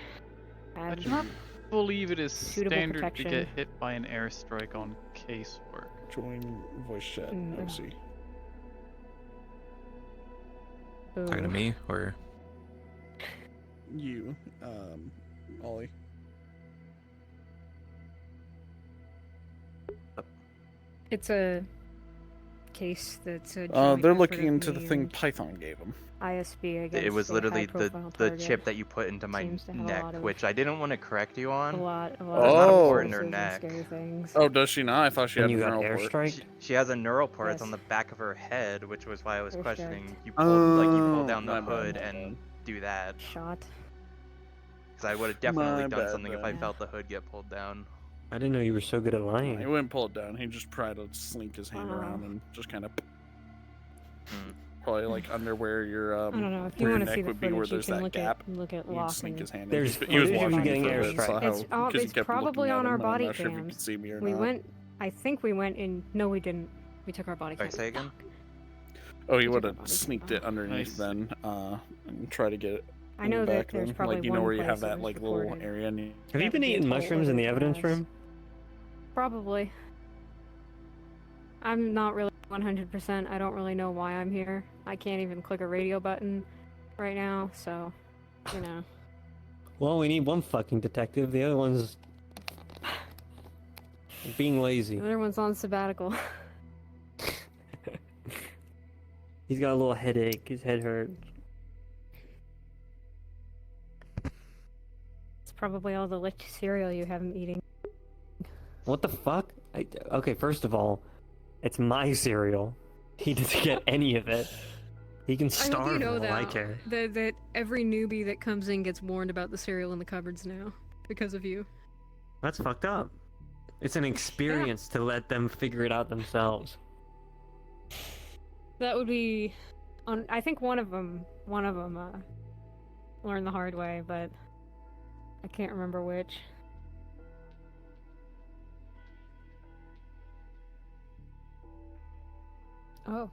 I had do not believe it is suitable standard protection. to get hit by an airstrike on casework. Join voice chat. Mm. I see. Talking to Ooh. me, or You, Ollie. It's a case that's a They're joint looking effort of into the me thing and Python gave them. ISB against It was a literally high-profile the target. chip that you put into my Seems to have a neck, lot of- which I didn't want to correct you on. a lot It's of not Oh. important in her and neck. scary things. Oh, does she not? I thought she And had you a got neural port. airstriked? She has a neural port. It's Yes. on the back of her head, which was why I was Airstriked. questioning. You pull down the My bad, hood my and do that. Shot. Because I would have definitely My done bad, something if I then. felt the hood get pulled down. I didn't know you were so good at He lying. wouldn't pull it down. He just tried to slink his hand around and just kind of. Probably like under where your I don't know, if you where your want to see neck the would be, where footage, you there's can that look gap. at He'd Locke slink and... his hand. in. There's He was footage of you watching getting for a bit, airstriked. saw how- It's, 'cause he it's kept probably looking at on our him, and I'm body not sure if you cams. could see me or We not. went... I think we went in... No, we didn't. We took our body Sorry, cams. say again? Oh, he took would our have body sneaked cams. it underneath then, and try to get it. I in the know that back there's then. probably like you know one where you have place that was like little recorded. area. And you... Have you That been would be a eating total mushrooms in the order evidence pass. room? Probably. I'm not really 100%. I don't really know why I'm here. I can't even click a radio button right now, so, you know. Well, we need one fucking detective. The other one's being lazy. The other one's on sabbatical. He's got a little headache. His head hurts. It's probably all the licked cereal you have him eating. What the fuck? Okay, first of all, it's my cereal. He doesn't get any of it. He can I hope starve you know for all I that, care. that every newbie that comes in gets warned about the cereal in the cupboards now. Because of you. That's fucked up. It's an experience to let them figure it out themselves. That would be... I think one of them learned the hard way, but I can't remember which. Oh.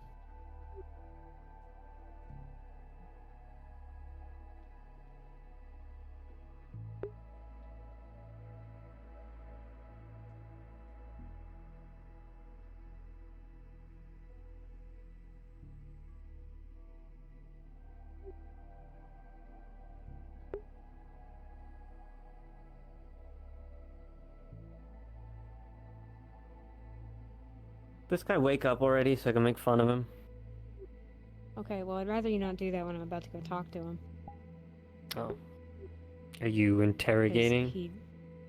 This guy wake up already so I can make fun of him. Okay, well, I'd rather you not do that when I'm about to go talk to him. Oh. Are you 'Cause interrogating?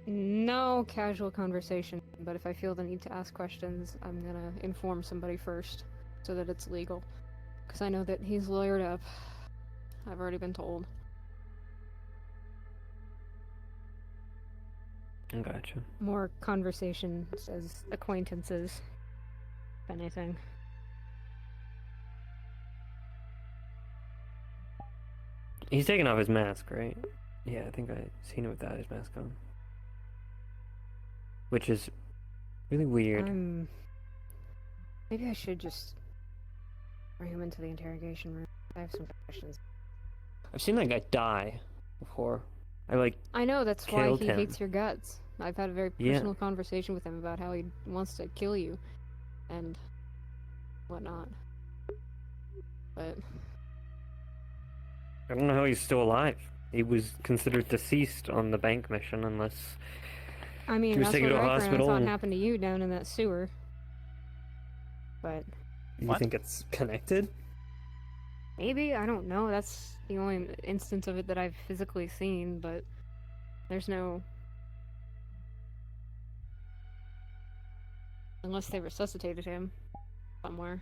No casual conversation, but if I feel the need to ask questions, I'm gonna inform somebody first, so that it's legal. Because I know that he's lawyered up. I've already been told. Gotcha. More conversations as acquaintances, if anything. He's taking off his mask, right? Yeah, I think I've seen it without his mask on. Which is really weird. Maybe I should just bring him into the interrogation room. I have some questions. I've seen that guy die before. I know, that's why killed he him. hates your guts. I've had a very Yeah. personal conversation with him about how he wants to kill you and whatnot. But I don't know how he's still alive. He was considered deceased on the bank mission unless I mean, he was that's taken what to a I hospital. thought And happened to you down in that sewer. But you think it's connected? maybe, I don't know. That's the only instance of it that I've physically seen, but there's no... Unless they resuscitated him somewhere.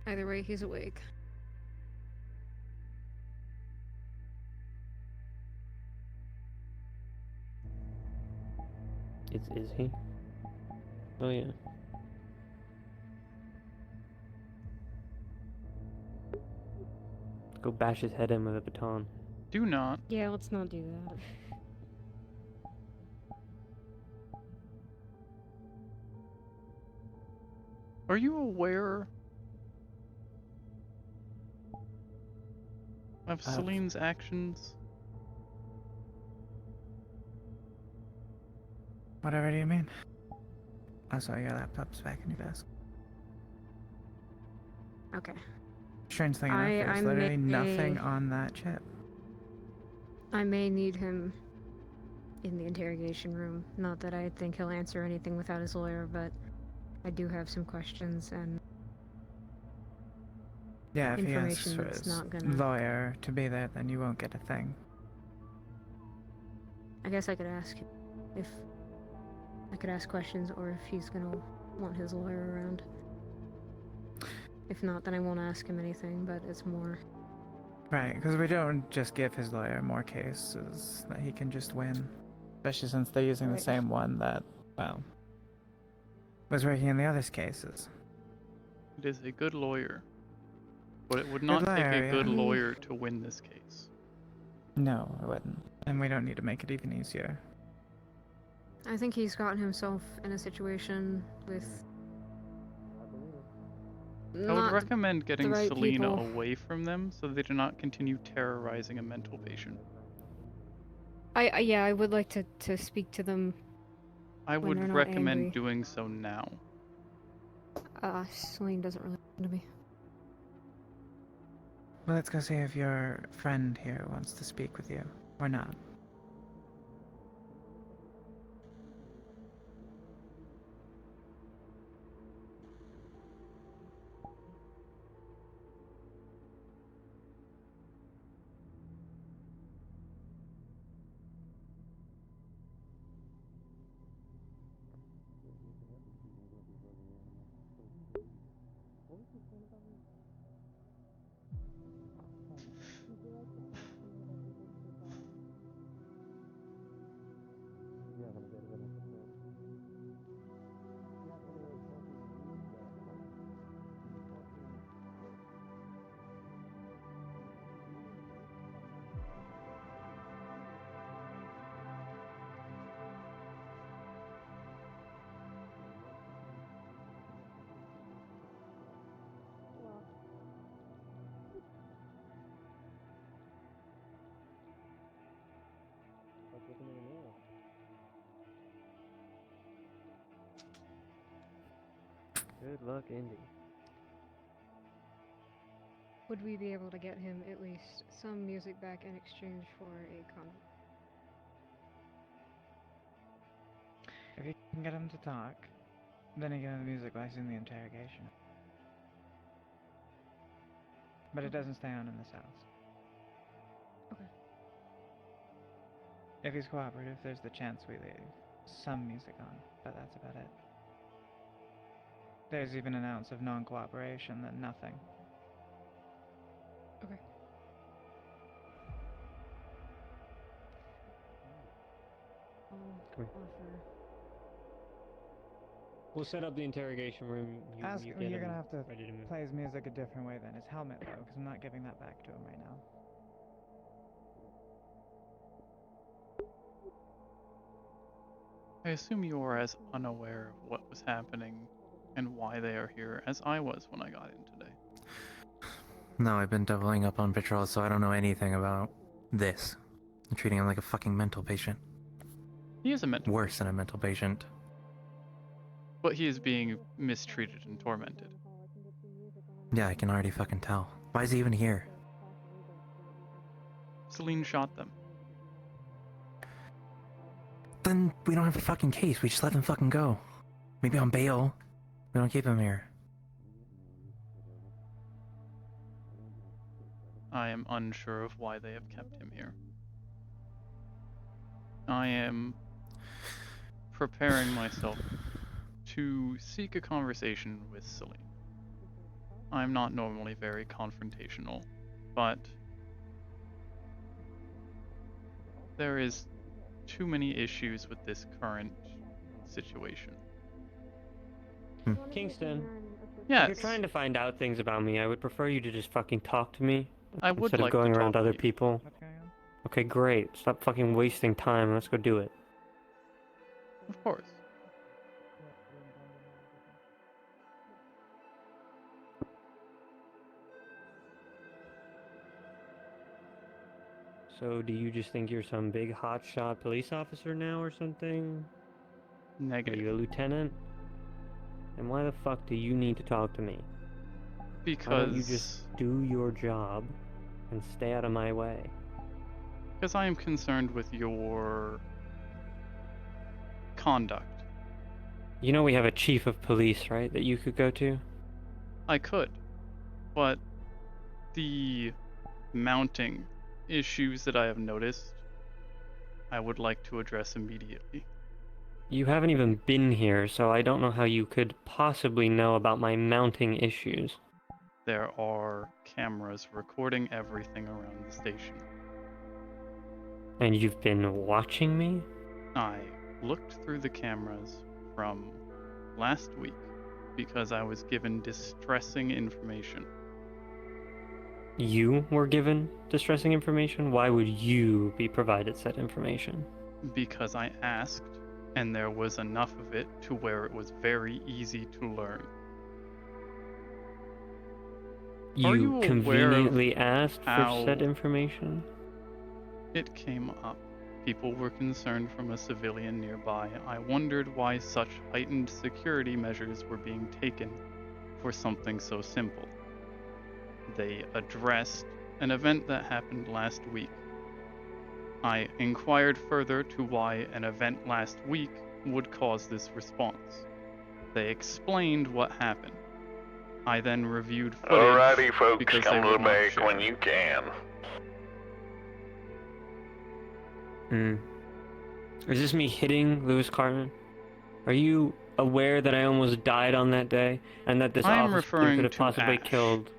Either way, he's awake. Is he? Oh yeah. Go bash his head in with a baton. Do not. Yeah, let's not do that. Are you aware of Celine's actions? Whatever do you mean? I saw your laptop's back in your desk. Okay. Strange thing enough, there's literally nothing on that chip. I may need him in the interrogation room. Not that I think he'll answer anything without his lawyer, but I do have some questions and Yeah, if he asks information for that's his not gonna... lawyer to be there, then you won't get a thing. I guess I could ask him if I could ask questions or if he's gonna want his lawyer around. If not, then I won't ask him anything, but it's more... Right, because we don't just give his lawyer more cases that he can just win. Especially since they're using the Right. same one that, well, was working in the other cases. It is a good lawyer. But it would not take lawyer, a good yeah. lawyer to win this case. No, it wouldn't. And we don't need to make it even easier. I think he's gotten himself in a situation with... I would recommend getting right Selena people. away from them so they do not continue terrorizing a mental patient. Yeah, I would like to speak to them. I when would they're not recommend angry. doing so now. Celine doesn't really listen to me. Well, let's go see if your friend here wants to speak with you, or not. Good luck, Indy. Would we be able to get him at least some music back in exchange for a If you can get him to talk, then you get the music while he's in the interrogation. But it doesn't stay on in this house. Okay. If he's cooperative, there's the chance we leave some music on, but that's about it. There's even an ounce of non-cooperation, then nothing. Okay. Come here. We'll set up the interrogation room. You get You're him gonna have to ready to move. play his music a different way than his helmet, though, because I'm not giving that back to him right now. I assume you are as unaware of what was happening and why they are here as I was when I got in today. No, I've been doubling up on patrol, so I don't know anything about this. I'm treating him like a fucking mental patient. He is a mental Worse than a mental patient. But he is being mistreated and tormented. Yeah, I can already fucking tell. Why is he even here? Celine shot them. Then we don't have a fucking case. We just let him fucking go. Maybe on bail. We don't keep him here. I am unsure of why they have kept him here. I am preparing myself to seek a conversation with Celine. I'm not normally very confrontational, but there is too many issues with this current situation. Kingston. Yes. If you're trying to find out things about me, I would prefer you to just fucking talk to me. I would instead like of going to around talk other to you. people. Okay, great. Stop fucking wasting time. Let's go do it. Of course. So, do you just think you're some big hotshot police officer now or something? Negative. Are you a lieutenant? And why the fuck do you need to talk to me? Because... Why don't you just do your job and stay out of my way? Because I am concerned with your conduct. You know we have a chief of police, right, that you could go to? I could, but the mounting issues that I have noticed, I would like to address immediately. You haven't even been here, so I don't know how you could possibly know about my mounting issues. There are cameras recording everything around the station. And you've been watching me? I looked through the cameras from last week because I was given distressing information. You were given distressing information? Why would you be provided said information? Because I asked, and there was enough of it to where it was very easy to learn. Are you aware conveniently of asked how for said information? It came up. People were concerned from a civilian nearby. I wondered why such heightened security measures were being taken for something so simple. They addressed an event that happened last week. I inquired further to why an event last week would cause this response. They explained what happened. I then reviewed footage Alrighty, folks, because come they to would the not back share. when you can. Is this me hitting Lewis Cartman? Are you aware that I almost died on that day, and that this I am officer referring could have to possibly Ash. killed?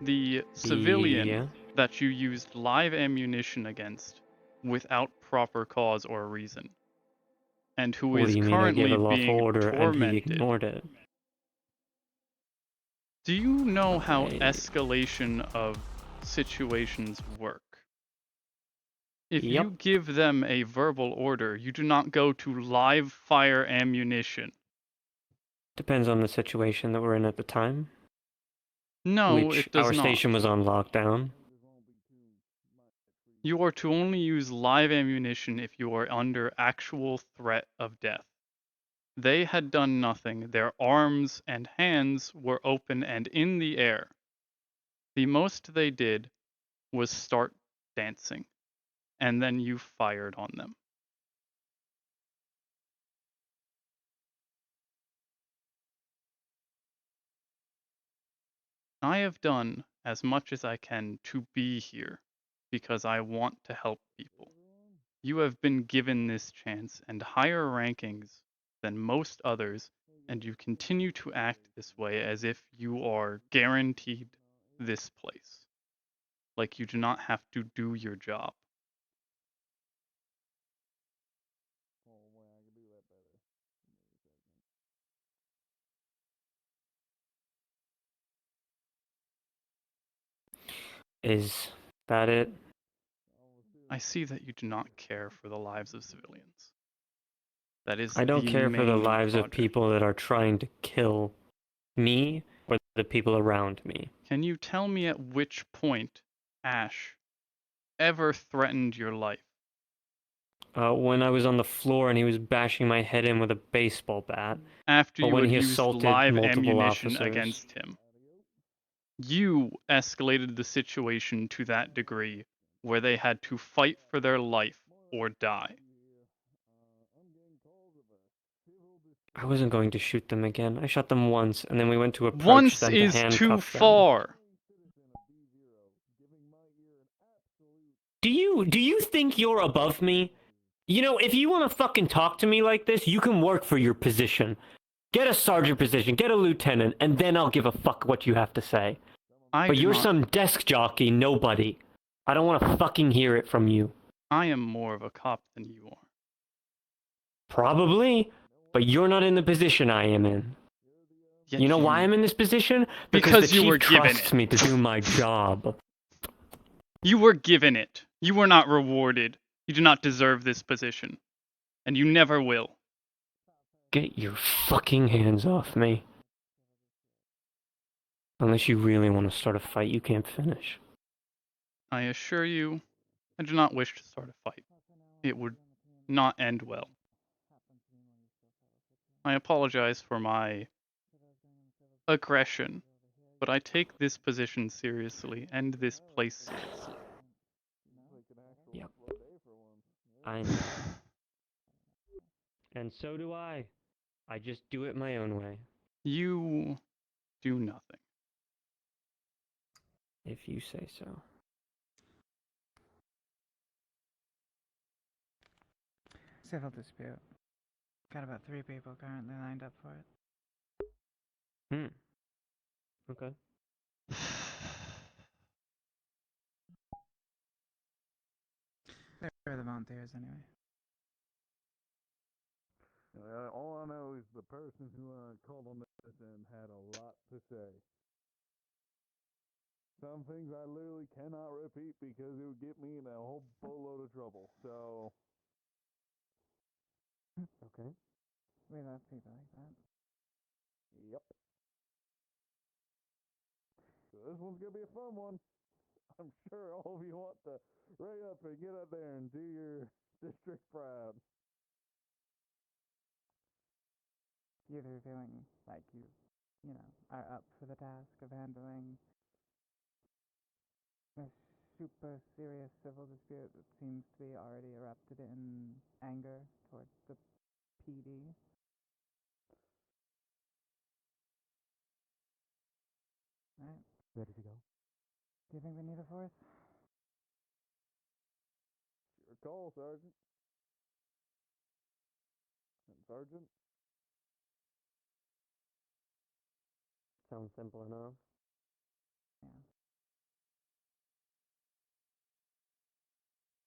The civilian Yeah. that you used live ammunition against without proper cause or reason, and who What is do you mean? I gave currently a lawful being order and he tormented. ignored it. Do you know how I- escalation of situations work? If Yep. you give them a verbal order, you do not go to live fire ammunition. Depends on the situation that we're in at the time. No, Which it does our not. station was on lockdown. You are to only use live ammunition if you are under actual threat of death. They had done nothing. Their arms and hands were open and in the air. The most they did was start dancing, and then you fired on them. I have done as much as I can to be here because I want to help people. You have been given this chance and higher rankings than most others, and you continue to act this way as if you are guaranteed this place. Like you do not have to do your job. Is that it? I see that you do not care for the lives of civilians. That is I don't the care for the main lives of project. people that are trying to kill me or the people around me. Can you tell me at which point Ash ever threatened your life? When I was on the floor and he was bashing my head in with a baseball bat. After Or you when had he used assaulted live multiple ammunition officers. against him. You escalated the situation to that degree where they had to fight for their life or die. I wasn't going to shoot them again. I shot them once, and then we went to approach Once them to is too handcuff them. far. Do you think you're above me? You know, if you want to fucking talk to me like this, you can work for your position. Get a sergeant position, get a lieutenant, and then I'll give a fuck what you have to say. But you're some desk jockey nobody. I don't want to fucking hear it from you. I am more of a cop than you are. Probably, but you're not in the position I am in. Yet You know why I'm in this position? Because the you chief were given trusts it. me to do my job. You were given it. You were not rewarded. You do not deserve this position. And you never will. Get your fucking hands off me. Unless you really want to start a fight you can't finish. I assure you, I do not wish to start a fight. It would not end well. I apologize for my aggression, but I take this position seriously and this place seriously. Yep. I know. And so do I. I just do it my own way. You do nothing. If you say so. Civil dispute. Got about 3 people currently lined up for it. Okay. They're the volunteers anyway. All I know is the person who called on this and had a lot to say. Some things I literally cannot repeat because it would get me in a whole boatload of trouble. So. Okay. We love people like that. Yep. So this one's gonna be a fun one. I'm sure all of you want to run up and get up there and do your district proud. You're feeling like you are up for the task of handling a super serious civil dispute that seems to be already erupted in anger towards the PD. Alright. Ready to go? Do you think we need a force? Your call, Sergeant. And Sergeant? Sounds simple enough. Yeah.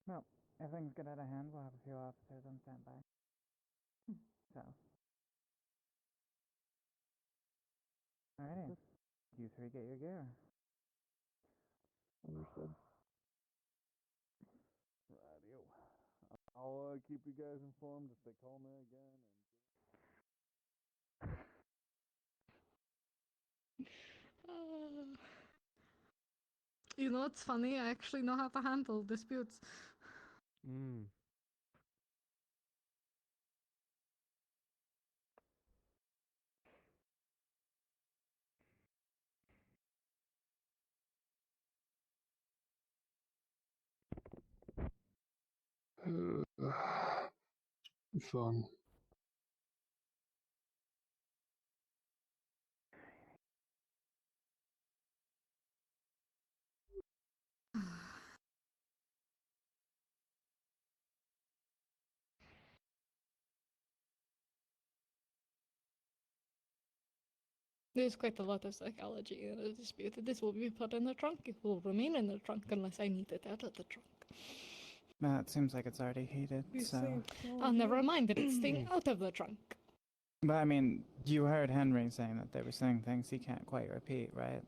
Well, if things get out of hand, we'll have a few officers on standby. So. Alrighty. You 3 get your gear. Understood. Radio. I'll keep you guys informed if they call me again. You know, it's funny. I actually know how to handle disputes. Fun. There's quite a lot of psychology in a dispute. This will be put in the trunk. It will remain in the trunk unless I need it out of the trunk. It seems like it's already heated, so. Oh, never mind that it's staying out of the trunk. But I mean, you heard Henry saying that they were saying things he can't quite repeat, right?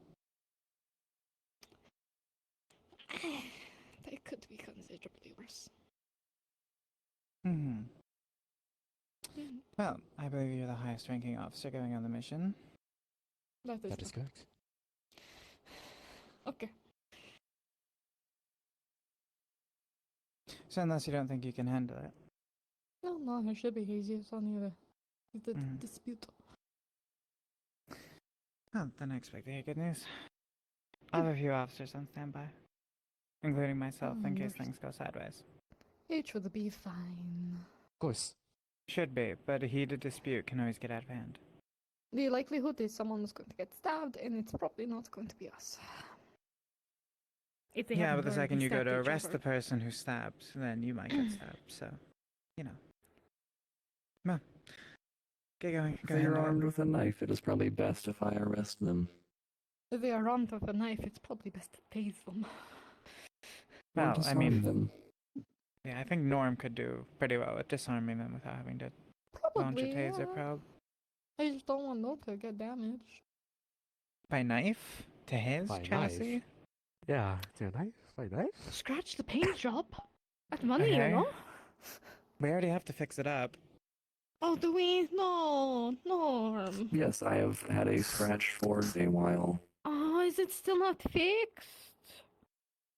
They could be considerably worse. Hmm. Hmm. Well, I believe you're the highest ranking officer going on the mission. That is That is correct. okay. So unless you don't think you can handle it. No, it should be easy. It's only the Mhm. dispute. Well, then I expect to hear good news. I'll have a few officers on standby, including myself, in case things go sideways. It should be fine. Of course. Should be, but a heated dispute can always get out of hand. The likelihood is someone is going to get stabbed, and it's probably not going to be us. If they Yeah, haven't but the already second you go stabbed to each arrest other. the person who stabbed, then you might get stabbed, so, you know. Well, get going. If Go they are handle it. armed with a knife, it is probably best if I arrest them. If they are armed with a knife, it's probably best to tase them. Or Well, I disarm mean, them. yeah, I think Norm could do pretty well at disarming them without having to launch a Probably, taser yeah. probe. I just don't want them to get damaged. By knife? To his By chassis? knife? Yeah, to a knife? By knife? Scratch the paint job. That's money, Okay. you know? We already have to fix it up. Oh, do we? No, Norm. Yes, I have had a scratch for a while. Oh, is it still not fixed?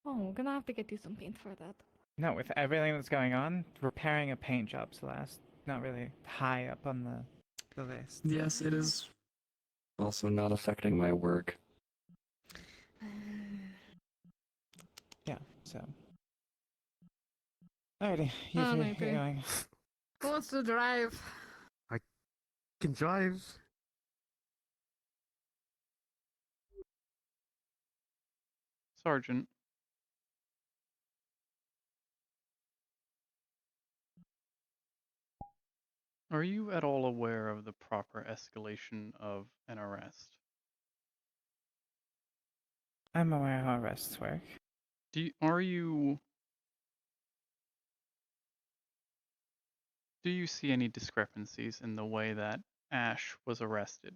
Oh, we're gonna have to get you some paint for that. No, with everything that's going on, repairing a paint job's not really high up on the list. Yes, it is also not affecting my work. Yeah, so. Alrighty, you Oh, two, maybe. get going. Who wants to drive? Can drive. Sergeant. Are you at all aware of the proper escalation of an arrest? I'm aware how arrests work. Do you see any discrepancies in the way that Ash was arrested?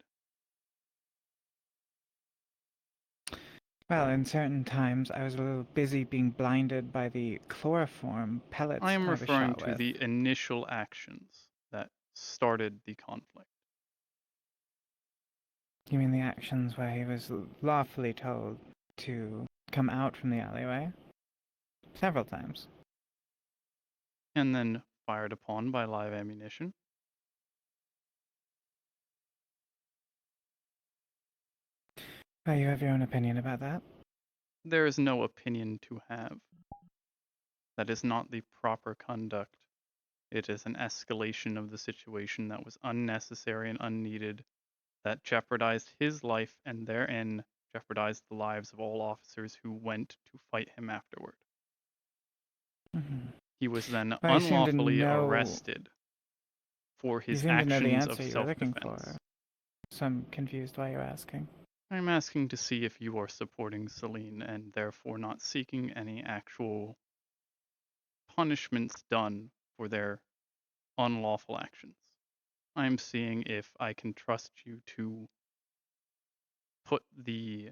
Well, in certain times, I was a little busy being blinded by the chloroform pellets I am was referring shot to with. the initial actions that started the conflict. You mean the actions where he was lawfully told to come out from the alleyway? Several times. And then fired upon by live ammunition? Well, you have your own opinion about that. There is no opinion to have. That is not the proper conduct. It is an escalation of the situation that was unnecessary and unneeded, that jeopardized his life and therein jeopardized the lives of all officers who went to fight him afterward. Mm-hmm. He was then Well, you seem to unlawfully know- arrested for You his seem to know the actions of answer you were looking self-defense. for, so I'm confused why you're asking. I'm asking to see if you are supporting Celine and therefore not seeking any actual punishments done for their unlawful actions. I'm seeing if I can trust you to put the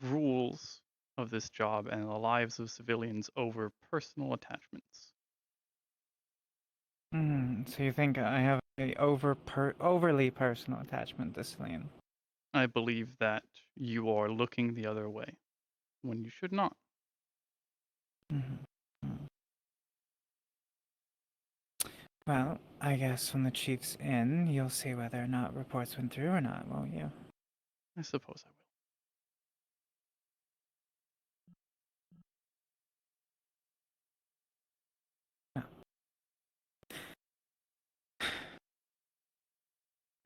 rules of this job and the lives of civilians over personal attachments. So you think I have a overly personal attachment to Celine? I believe that you are looking the other way when you should not. Well, I guess when the chief's in, you'll see whether or not reports went through or not, won't you? I suppose I will.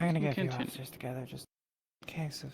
I'm gonna You get a few continue. officers together just in case of